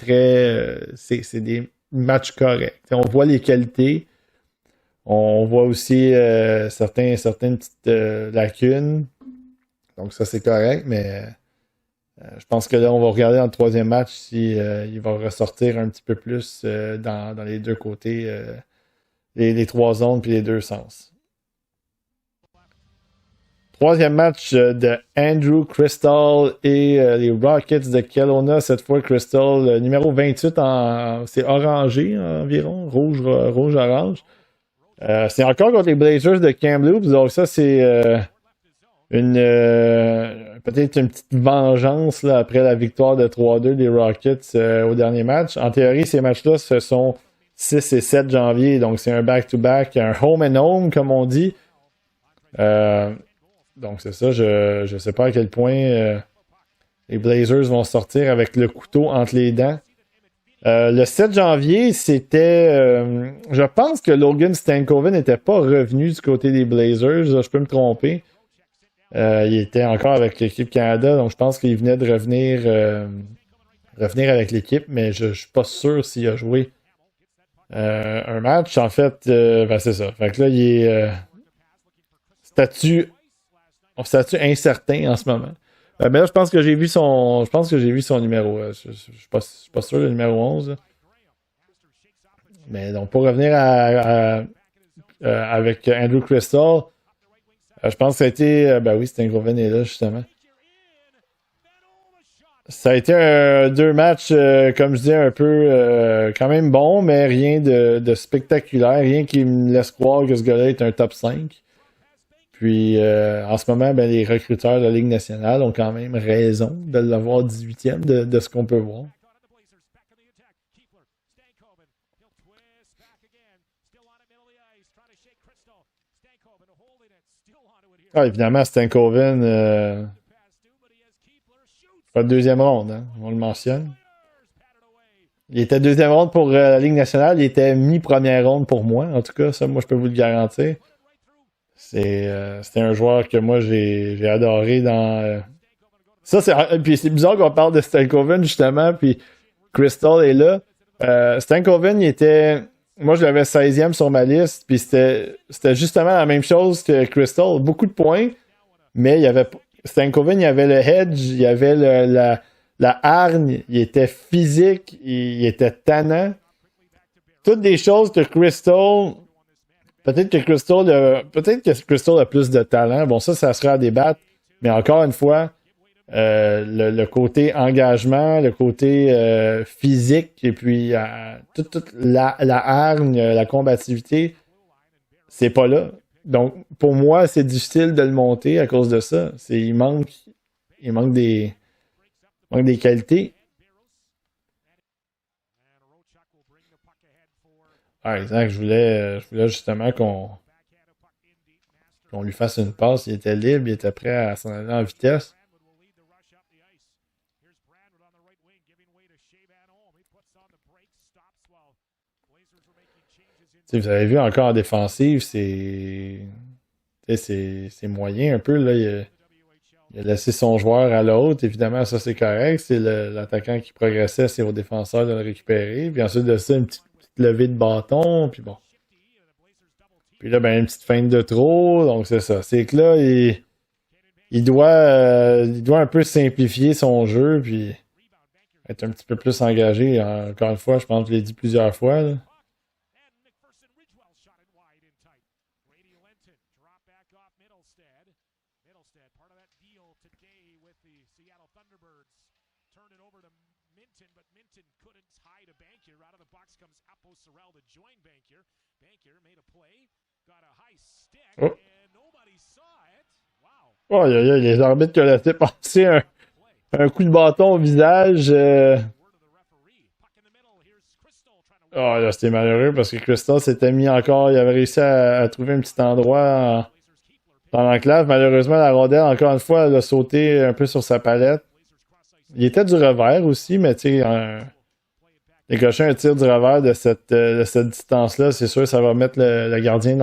des matchs corrects. On voit les qualités, on voit aussi certaines petites lacunes, donc ça, c'est correct, mais je pense que là, on va regarder dans le 3e match si il va ressortir un petit peu plus dans les 2 côtés, les 3 zones puis les 2 sens. 3e match de Andrew Crystal et les Rockets de Kelowna. Cette fois, Crystal, numéro 28, c'est orangé environ, rouge-orange. C'est encore contre les Blazers de Kamloops. Donc ça, c'est peut-être une petite vengeance là, après la victoire de 3-2 des Rockets au dernier match. En théorie, ces matchs-là, ce sont 6 et 7 janvier. Donc c'est un back-to-back, un home and home, comme on dit. Donc c'est ça, je sais pas à quel point les Blazers vont sortir avec le couteau entre les dents. Le 7 janvier, c'était... je pense que Logan Stankoven n'était pas revenu du côté des Blazers. Je peux me tromper. Il était encore avec l'équipe Canada, donc je pense qu'il venait de revenir avec l'équipe, mais je suis pas sûr s'il a joué un match. En fait, c'est ça. Fait que là, il est statut incertain en ce moment. Mais là, je pense que j'ai vu son numéro. Je suis pas sûr, le numéro 11. Là. Mais donc, pour revenir avec Andrew Crystal, je pense que ça a été... oui, Stankoven est là, justement. Ça a été 2 matchs, comme je disais, un peu quand même bons, mais rien de spectaculaire. Rien qui me laisse croire que ce gars-là est un top 5. Puis, en ce moment, les recruteurs de la Ligue nationale ont quand même raison de l'avoir 18e de ce qu'on peut voir. Ah, évidemment, Stankoven, pas de 2e ronde, hein, on le mentionne. Il était 2e ronde pour la Ligue nationale, il était mi-première ronde pour moi. En tout cas, ça, moi, je peux vous le garantir. C'était un joueur que moi j'ai adoré dans Ça, puis c'est bizarre qu'on parle de Stankoven, justement, puis Crystal est là. Stankoven, il était... Moi, je l'avais 16e sur ma liste, puis c'était justement la même chose que Crystal. Beaucoup de points, mais il y avait... Stankoven, il y avait le hedge, il y avait la hargne, il était physique, il était tannant. Toutes des choses que Crystal... Peut-être que Crystal a plus de talent. Bon, ça sera à débattre. Mais encore une fois, le côté engagement, le côté physique, et puis toute la hargne, la combativité, c'est pas là. Donc, pour moi, c'est difficile de le monter à cause de ça. Il manque des qualités. Ah, exact. Je voulais justement qu'on lui fasse une passe. Il était libre, il était prêt à s'en aller en vitesse. T'sais, vous avez vu encore en défensive, c'est moyen un peu. Là. Il a laissé son joueur à l'autre. Évidemment, ça c'est correct. C'est l'attaquant qui progressait, c'est au défenseur de le récupérer. Puis ensuite de ça, une petite levée de bâton. Puis bon. Puis là, ben, une petite feinte de trop. Donc c'est ça. C'est que là, il doit un peu simplifier son jeu. Puis être un petit peu plus engagé. Encore une fois, je pense que je l'ai dit plusieurs fois. Là. Oh. Oh, les arbitres qui ont laissé passer un coup de bâton au visage. Oh, là, c'était malheureux parce que Crystal s'était mis encore. Il avait réussi à trouver un petit endroit dans l'enclave. Malheureusement, la rondelle, encore une fois, elle a sauté un peu sur sa palette. Il était du revers aussi, mais tu sais, décocher un tir du revers de cette distance-là, c'est sûr que ça va mettre le gardien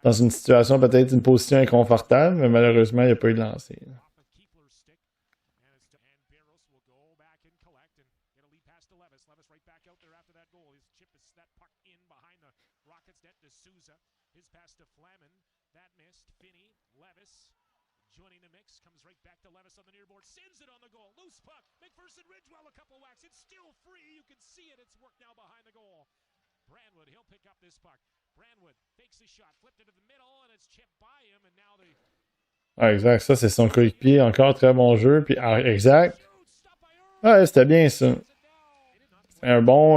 dans une situation, peut-être une position inconfortable, mais malheureusement, il n'y a pas eu de lancer. Ah, exact. Ça, c'est son coéquipier. Encore très bon jeu. Puis, exact. Ouais, c'était bien ça. C'est un bon.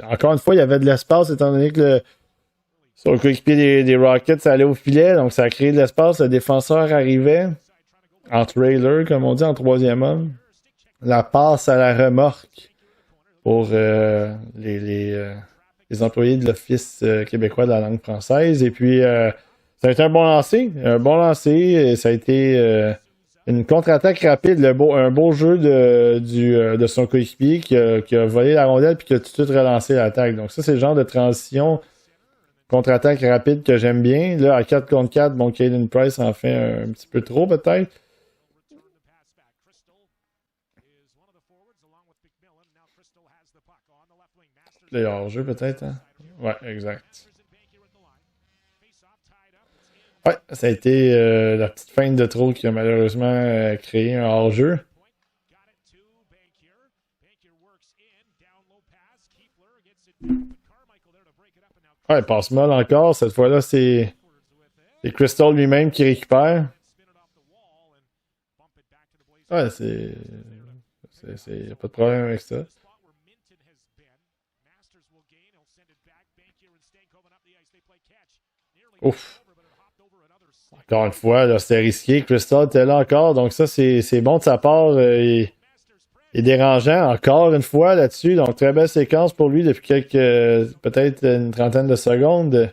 Encore une fois, il y avait de l'espace étant donné que son coéquipier des Rockets allait au filet. Donc, ça a créé de l'espace. Le défenseur arrivait en trailer, comme on dit, en troisième homme. La passe à la remorque pour les employés de l'Office québécois de la langue française. Et puis, ça a été un bon lancer. Un bon lancer. Ça a été une contre-attaque rapide. Un beau jeu de son coéquipier qui a volé la rondelle puis qui a tout de suite relancé l'attaque. Donc, ça, c'est le genre de transition contre-attaque rapide que j'aime bien. Là, à 4 contre 4, bon, Caden Price en fait un petit peu trop, peut-être. Les hors-jeu, peut-être. Hein? Ouais, exact. Ouais, ça a été la petite feinte de trop qui a malheureusement créé un hors-jeu. Ouais, passe mal encore. Cette fois-là, c'est Crystal lui-même qui récupère. Ouais, y a pas de problème avec ça. Ouf. Encore une fois, là, c'était risqué. Crystal était là encore. Donc ça, c'est bon de sa part. Et dérangeant encore une fois là-dessus. Donc très belle séquence pour lui depuis peut-être une trentaine de secondes.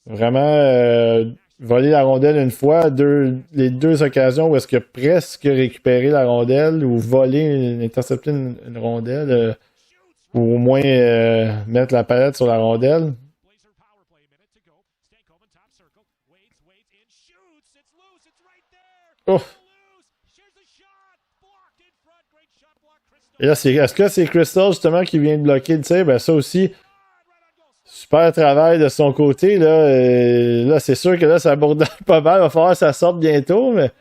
Vraiment voler la rondelle une fois. Les deux occasions où est-ce qu'il a presque récupéré la rondelle ou intercepté une rondelle ou au moins mettre la palette sur la rondelle. Ouf! Et là, est-ce que c'est Crystal justement qui vient de bloquer le tir? Ben ça aussi, super travail de son côté. Là c'est sûr que là, ça bourdonne pas mal. Il va falloir que ça sorte bientôt, mais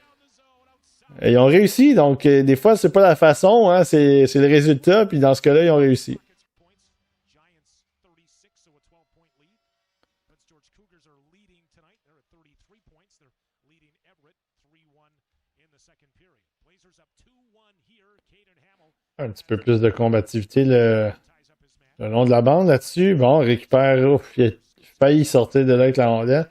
ils ont réussi. Donc, des fois, c'est pas la façon, hein, c'est le résultat. Puis dans ce cas-là, ils ont réussi. Un petit peu plus de combativité le long de la bande là-dessus. Bon, récupère. Ouf, il a failli sortir de là avec la rondelle.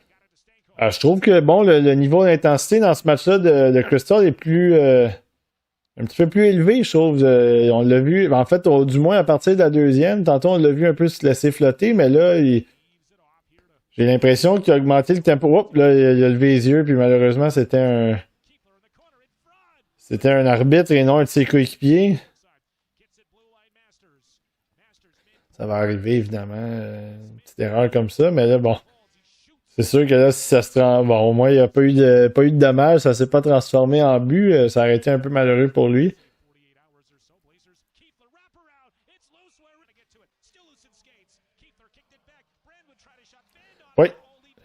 Je trouve que bon, le niveau d'intensité dans ce match-là de Crystal est plus un petit peu plus élevé, je trouve. On l'a vu, en fait, du moins à partir de la deuxième. Tantôt, on l'a vu un peu se laisser flotter, mais là, j'ai l'impression qu'il a augmenté le tempo. Hop, là, il a levé les yeux, puis malheureusement, c'était un arbitre et non un de ses coéquipiers. Ça va arriver, évidemment, une petite erreur comme ça, mais là, bon. C'est sûr que là, si ça se bon, au moins, il n'y a pas eu de dommages, ça ne s'est pas transformé en but, ça aurait été un peu malheureux pour lui. Oui,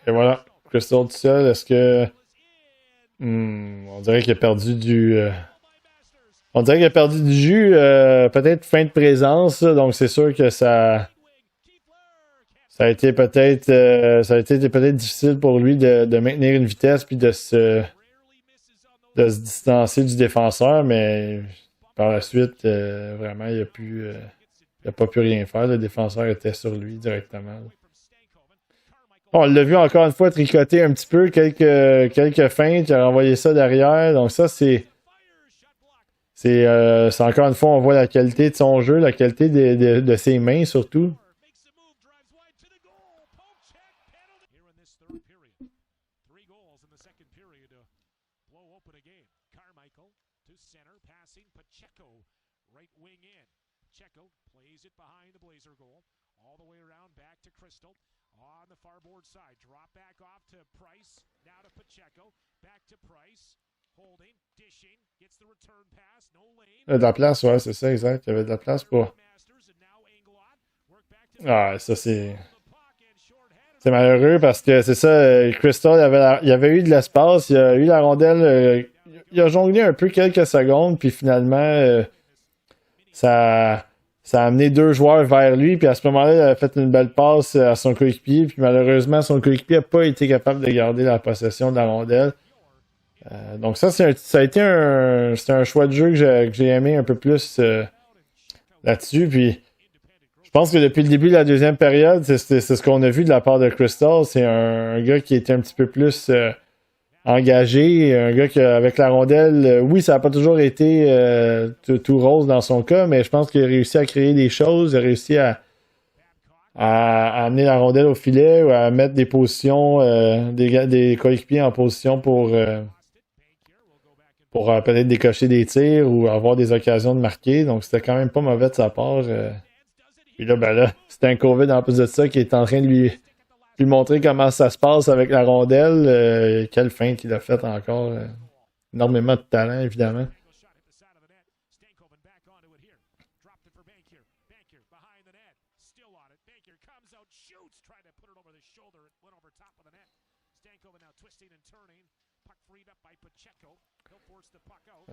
et voilà. Crystal tout seul, est-ce que... on dirait qu'il a perdu du... On dirait qu'il a perdu du jus, peut-être fin de présence, donc c'est sûr que ça a été peut-être difficile pour lui de maintenir une vitesse puis de se distancer du défenseur, mais par la suite, vraiment, il n'a pas pu rien faire. Le défenseur était sur lui directement. On l'a vu encore une fois tricoter un petit peu, quelques feintes, il a renvoyé ça derrière. Donc ça, c'est encore une fois, on voit la qualité de son jeu, la qualité de ses mains surtout. Il y a de la place, ouais, c'est ça, exact. Il y avait de la place pour... Ah, ça c'est... C'est malheureux parce que c'est ça, Crystal, il avait eu de l'espace, il a eu la rondelle, il a jonglé un peu quelques secondes, puis finalement, ça a amené deux joueurs vers lui, puis à ce moment-là, il a fait une belle passe à son coéquipier, puis malheureusement, son coéquipier n'a pas été capable de garder la possession de la rondelle. Donc ça, ça a été un choix de jeu que j'ai aimé un peu plus là-dessus, puis je pense que depuis le début de la deuxième période, c'est ce qu'on a vu de la part de Crystal. C'est un gars qui était un petit peu plus engagé, un gars qui, avec la rondelle, oui, ça n'a pas toujours été tout rose dans son cas, mais je pense qu'il a réussi à créer des choses, il a réussi à amener la rondelle au filet ou à mettre des positions, des coéquipiers en position pour peut-être décocher des tirs ou avoir des occasions de marquer. Donc c'était quand même pas mauvais de sa part. Puis là, ben là, c'est un COVID en plus de ça qui est en train de lui montrer comment ça se passe avec la rondelle. Quelle feinte qu'il a faite encore. Énormément de talent, évidemment.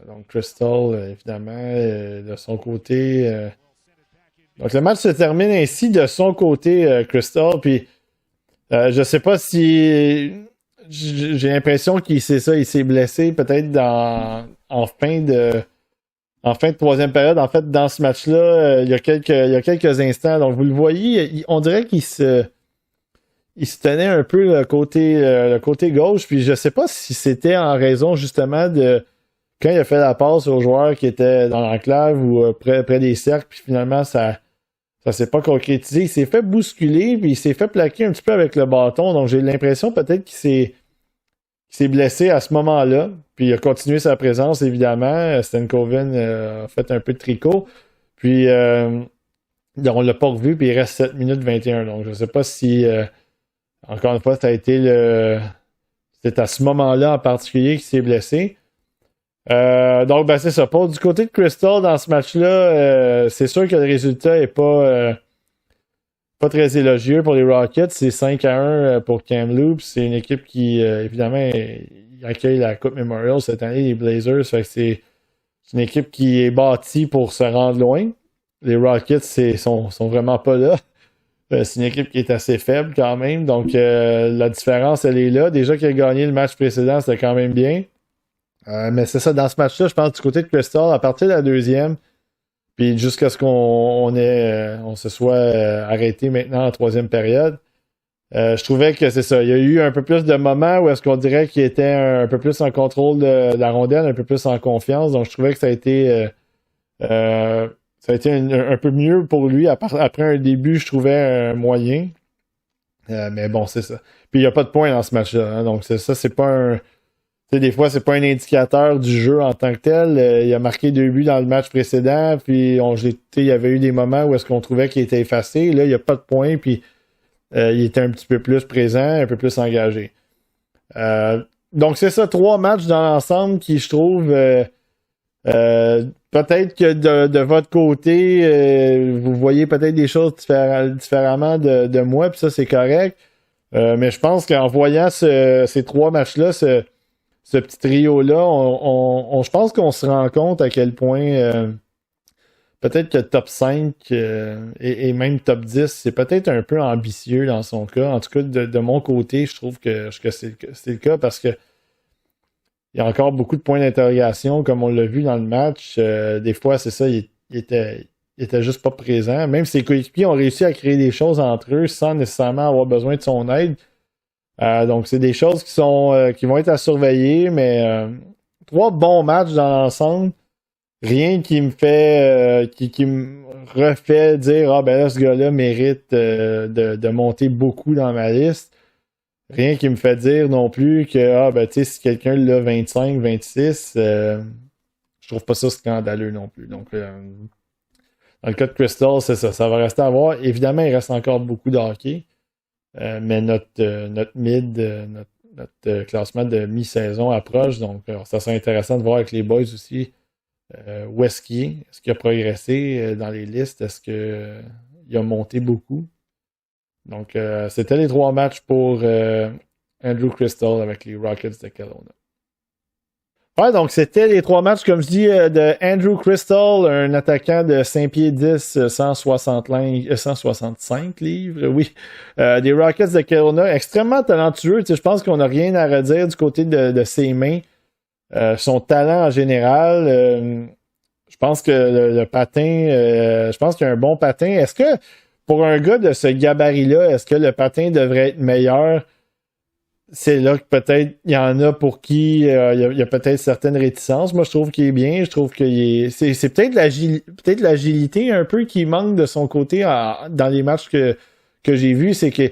Donc Crystal, évidemment, de son côté... Donc le match se termine ainsi de son côté, Crystal. Puis je sais pas si j'ai l'impression qu'il s'est blessé peut-être en fin de troisième période. En fait, dans ce match-là, il y a quelques instants. Donc vous le voyez, on dirait qu'il se tenait un peu le côté gauche. Puis je sais pas si c'était en raison justement de quand il a fait la passe aux joueurs qui étaient dans l'enclave ou près des cercles. Puis finalement ça s'est pas concrétisé. Il s'est fait bousculer, puis il s'est fait plaquer un petit peu avec le bâton. Donc, j'ai l'impression peut-être qu'il s'est blessé à ce moment-là. Puis, il a continué sa présence, évidemment. Stankoven a fait un peu de tricot. Puis, on l'a pas revu, puis il reste 7 minutes 21. Donc, je sais pas si, encore une fois, ça a été c'était à ce moment-là en particulier qu'il s'est blessé. Donc, ben, c'est ça. Pour du côté de Crystal, dans ce match-là, c'est sûr que le résultat est pas très élogieux pour les Rockets. C'est 5-1 pour Kamloops. C'est une équipe qui, évidemment, accueille la Coupe Memorial cette année, les Blazers. Fait que c'est une équipe qui est bâtie pour se rendre loin. Les Rockets sont vraiment pas là. C'est une équipe qui est assez faible quand même. Donc, la différence, elle est là. Déjà qu'il a gagné le match précédent, c'était quand même bien. Mais c'est ça, dans ce match-là, je pense du côté de Crystal, à partir de la deuxième, puis jusqu'à ce on se soit arrêté maintenant en troisième période, je trouvais que c'est ça. Il y a eu un peu plus de moments où est-ce qu'on dirait qu'il était un peu plus en contrôle de la rondelle, un peu plus en confiance. Donc, je trouvais que ça a été un peu mieux pour lui. Après un début, je trouvais un moyen. Mais bon, c'est ça. Puis il n'y a pas de points dans ce match-là. Hein, donc, c'est pas un. Tu sais, des fois, c'est pas un indicateur du jeu en tant que tel. Il a marqué 2 buts dans le match précédent. Puis il y avait eu des moments où est-ce qu'on trouvait qu'il était effacé. Là, il n'y a pas de points. Puis il était un petit peu plus présent, un peu plus engagé. Donc, c'est ça, 3 matchs dans l'ensemble qui, je trouve. Peut-être que de votre côté, vous voyez peut-être des choses différemment de moi, puis ça, c'est correct. Mais je pense qu'en voyant ces 3 matchs-là, ce petit trio-là, je pense qu'on se rend compte à quel point peut-être que top 5 et même top 10, c'est peut-être un peu ambitieux dans son cas. En tout cas, de mon côté, je trouve que c'est le cas parce que il y a encore beaucoup de points d'interrogation, comme on l'a vu dans le match. Des fois, c'est ça, il était juste pas présent. Même ses coéquipiers ont réussi à créer des choses entre eux sans nécessairement avoir besoin de son aide. Donc, c'est des choses qui vont être à surveiller, mais 3 bons matchs dans l'ensemble. Rien qui me fait qui me refait dire ah ben là, ce gars-là mérite de monter beaucoup dans ma liste. Rien qui me fait dire non plus que ben tu sais, si quelqu'un l'a 25, 26, je trouve pas ça scandaleux non plus. Donc dans le cas de Crystal, c'est ça. Ça va rester à voir. Évidemment, il reste encore beaucoup de hockey. Mais notre mid, notre classement de mi-saison approche. Donc ça serait intéressant de voir avec les boys aussi où est-ce qu'il est. Est-ce qu'il a progressé dans les listes? Est-ce qu'il a monté beaucoup? Donc, c'était les 3 matchs pour Andrew Crystal avec les Rockets de Kelowna. Ouais, donc c'était les 3 matchs, comme je dis, de Andrew Crystal, un attaquant de 5 pieds 10, 165 livres, oui. Des Rockets de Kelowna, extrêmement talentueux. Je pense qu'on n'a rien à redire du côté de ses mains. Son talent en général. Je pense que le patin, je pense qu'il y a un bon patin. Est-ce que pour un gars de ce gabarit-là, est-ce que le patin devrait être meilleur? C'est là que peut-être il y en a pour qui il y a peut-être certaines réticences. Moi, je trouve qu'il est bien. Je trouve c'est peut-être l'agilité un peu qui manque de son côté dans les matchs que j'ai vus. C'est que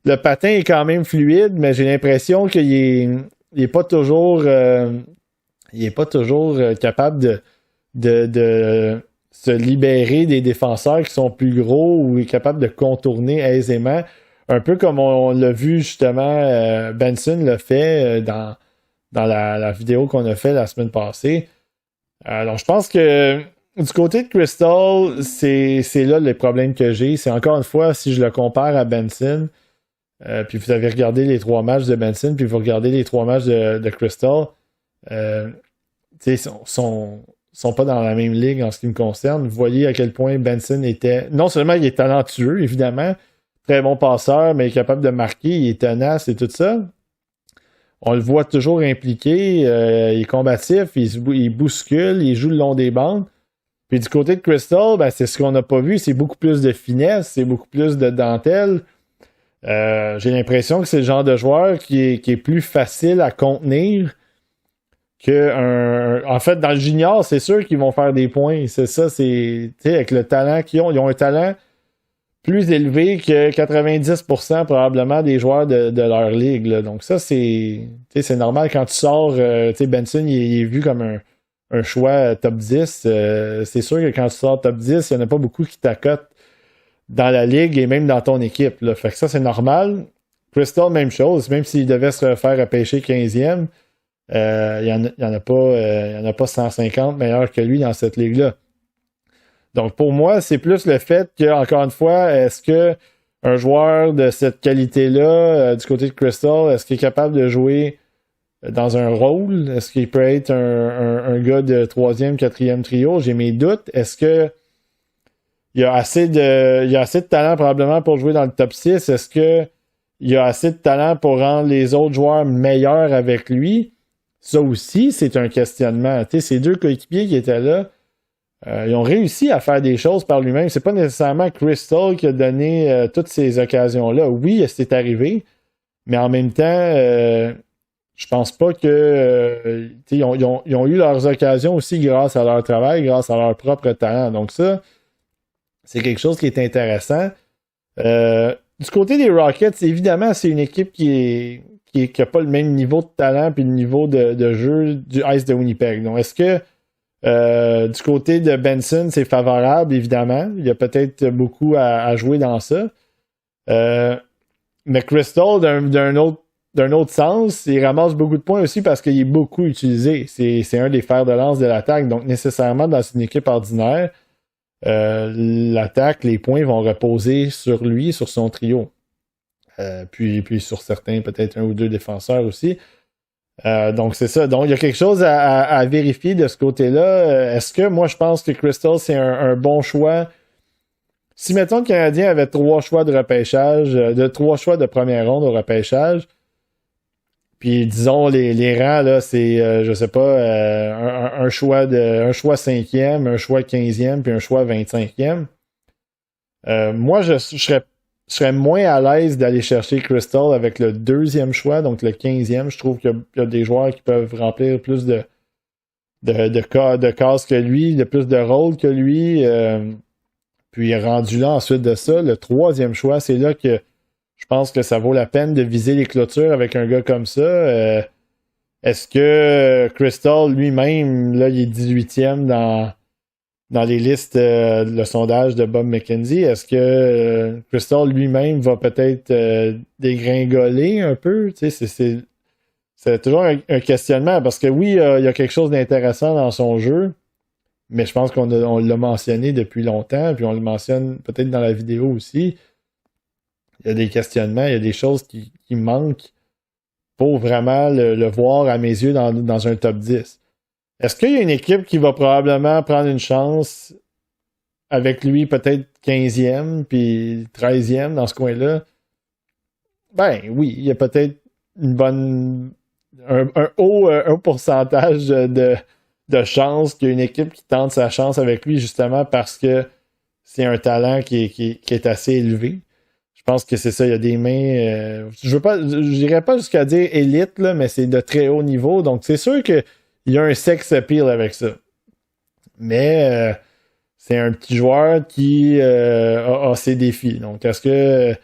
le patin est quand même fluide, mais j'ai l'impression qu'il est pas toujours capable de se libérer des défenseurs qui sont plus gros ou est capable de contourner aisément. Un peu comme on l'a vu justement, Benson l'a fait dans la vidéo qu'on a fait la semaine passée. Alors je pense que du côté de Crystal, c'est là les problèmes que j'ai. C'est encore une fois, si je le compare à Benson, puis vous avez regardé les 3 matchs de Benson, puis vous regardez les 3 matchs de Crystal, ils sont pas dans la même ligue en ce qui me concerne. Vous voyez à quel point Benson était... Non seulement il est talentueux, évidemment, très bon passeur, mais il est capable de marquer, il est tenace et tout ça. On le voit toujours impliqué, il est combatif, il bouscule, il joue le long des bandes. Puis du côté de Crystal, ben, c'est ce qu'on n'a pas vu, c'est beaucoup plus de finesse, c'est beaucoup plus de dentelle. J'ai l'impression que c'est le genre de joueur qui est plus facile à contenir en fait, dans le junior, c'est sûr qu'ils vont faire des points. C'est ça, avec le talent qu'ils ont, ils ont un talent plus élevé que 90% probablement des joueurs de leur ligue. Là. Donc ça, c'est normal quand tu sors, Benson, il est vu comme un choix top 10. C'est sûr que quand tu sors top 10, il n'y en a pas beaucoup qui t'accotent dans la ligue et même dans ton équipe. Là. Fait que ça, c'est normal. Crystal, même chose. Même s'il devait se faire repêcher 15e, Il y en a pas 150 meilleurs que lui dans cette ligue-là. Donc, pour moi, c'est plus le fait que, encore une fois, est-ce que un joueur de cette qualité-là, du côté de Crystal, est-ce qu'il est capable de jouer dans un rôle? Est-ce qu'il peut être un gars de troisième, quatrième trio? J'ai mes doutes. Est-ce que il y a assez de talent probablement pour jouer dans le top 6? Est-ce que il y a assez de talent pour rendre les autres joueurs meilleurs avec lui? Ça aussi, c'est un questionnement. Tu sais, ces deux coéquipiers qui étaient là, ils ont réussi à faire des choses par lui-même. C'est pas nécessairement Crystal qui a donné toutes ces occasions-là. Oui, c'est arrivé, mais en même temps, je pense pas que ils ont eu leurs occasions aussi grâce à leur travail, grâce à leur propre talent. Donc ça, c'est quelque chose qui est intéressant. Du côté des Rockets, évidemment, c'est une équipe qui n'a pas le même niveau de talent et le niveau de jeu du Ice de Winnipeg. Donc, est-ce que du côté de Benson, c'est favorable, évidemment. Il y a peut-être beaucoup à jouer dans ça. Mais Crystal, d'un autre sens, il ramasse beaucoup de points aussi parce qu'il est beaucoup utilisé. C'est un des fers de lance de l'attaque. Donc, nécessairement, dans une équipe ordinaire, l'attaque, les points vont reposer sur lui, sur son trio. Puis sur certains, peut-être un ou deux défenseurs aussi. Donc c'est ça. Donc il y a quelque chose à vérifier de ce côté-là. Est-ce que moi je pense que Crystal c'est un bon choix? Si mettons le Canadien avait 3 choix de repêchage, 3 choix de première ronde au repêchage, puis disons les rangs, là, c'est je sais pas, un choix 5e, un choix 15e, puis un choix 25e. Moi je serais moins à l'aise d'aller chercher Crystal avec le 2e choix, donc le 15e. Je trouve qu'il y a des joueurs qui peuvent remplir plus de cases que lui, de plus de rôles que lui. Puis rendu là, ensuite de ça, le 3e choix, c'est là que je pense que ça vaut la peine de viser les clôtures avec un gars comme ça. Est-ce que Crystal lui-même, là, il est 18e dans les listes, le sondage de Bob McKenzie? Est-ce que Crystal lui-même va peut-être dégringoler un peu? Tu sais, c'est toujours un questionnement parce que oui, il y a quelque chose d'intéressant dans son jeu, mais je pense qu'on l'a mentionné depuis longtemps, puis on le mentionne peut-être dans la vidéo aussi. Il y a des questionnements, il y a des choses qui manquent pour vraiment le voir à mes yeux dans un top 10. Est-ce qu'il y a une équipe qui va probablement prendre une chance avec lui, peut-être 15e, puis 13e dans ce coin-là? Ben oui, il y a peut-être un haut pourcentage de chance qu'il y a une équipe qui tente sa chance avec lui, justement parce que c'est un talent qui est assez élevé. Je pense que c'est ça, il y a des mains. Je dirais pas jusqu'à dire élite, là, mais c'est de très haut niveau. Donc c'est sûr qu'il y a un sex appeal avec ça. Mais c'est un petit joueur qui a ses défis. Donc est-ce que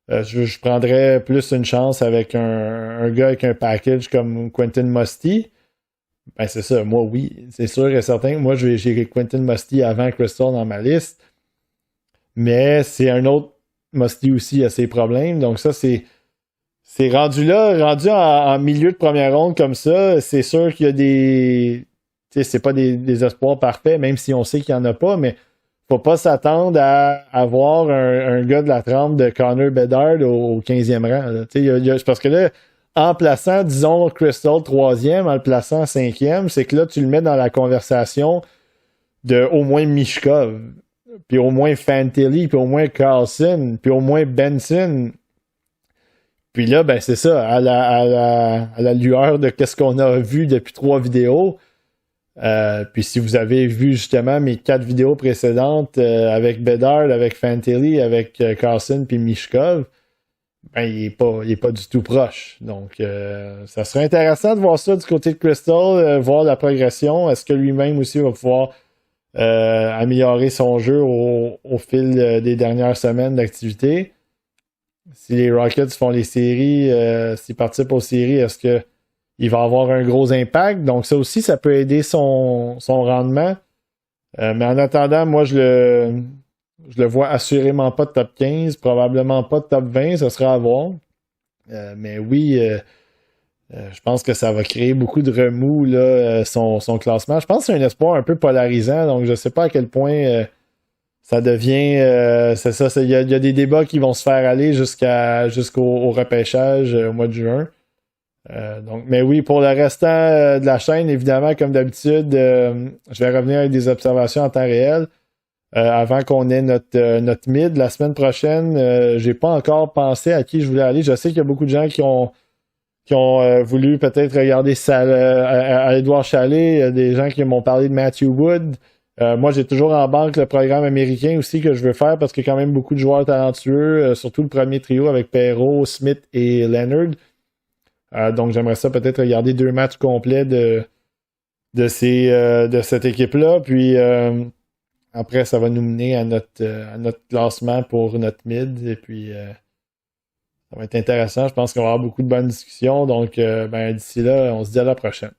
je prendrais plus une chance avec un gars avec un package comme Quentin Musty? Ben c'est ça, moi oui, c'est sûr et certain. Moi j'ai Quentin Musty avant Crystal dans ma liste. Mais c'est un autre Musty aussi a ses problèmes. Donc ça, c'est rendu en milieu de première ronde comme ça. C'est sûr qu'il y a des... Tu sais, c'est pas des espoirs parfaits, même si on sait qu'il n'y en a pas, mais faut pas s'attendre à avoir un gars de la trempe de Connor Bedard au 15e rang. Tu sais, parce que là, en plaçant, disons, Crystal 3e, en le plaçant 5e, c'est que là, tu le mets dans la conversation de au moins Mishkov, puis au moins Fantilli, puis au moins Carlson, puis au moins Benson. Puis là, ben c'est ça, à la lueur de qu'est-ce qu'on a vu depuis 3 vidéos. Puis si vous avez vu justement mes 4 vidéos précédentes avec Bedard, avec Fantilli, avec Carlson puis Mishkov, ben il est pas du tout proche. Donc ça serait intéressant de voir ça du côté de Crystal, voir la progression. Est-ce que lui-même aussi va pouvoir améliorer son jeu au fil des dernières semaines d'activité? Si les Rockets font les séries, s'ils participent aux séries, est-ce qu'il va avoir un gros impact? Donc ça aussi, ça peut aider son rendement. Mais en attendant, moi, je le vois assurément pas de top 15, probablement pas de top 20, ça sera à voir. Mais oui, Je pense que ça va créer beaucoup de remous, là, son classement. Je pense que c'est un espoir un peu polarisant, donc je sais pas à quel point ça devient. C'est ça, il y a des débats qui vont se faire aller jusqu'au repêchage au mois de juin. Mais oui, pour le restant de la chaîne, évidemment, comme d'habitude, je vais revenir avec des observations en temps réel. Avant qu'on ait notre mid la semaine prochaine, j'ai pas encore pensé à qui je voulais aller. Je sais qu'il y a beaucoup de gens qui ont voulu peut-être regarder à Edouard Chalet, des gens qui m'ont parlé de Matthew Wood. Moi, j'ai toujours en banque le programme américain aussi que je veux faire parce qu'il y a quand même beaucoup de joueurs talentueux, surtout le premier trio avec Perrault, Smith et Leonard. Donc, j'aimerais ça peut-être regarder 2 matchs complets de cette équipe-là. Puis après, ça va nous mener à notre classement pour notre mid. Et puis, ça va être intéressant. Je pense qu'on va avoir beaucoup de bonnes discussions. Donc, d'ici là, on se dit à la prochaine.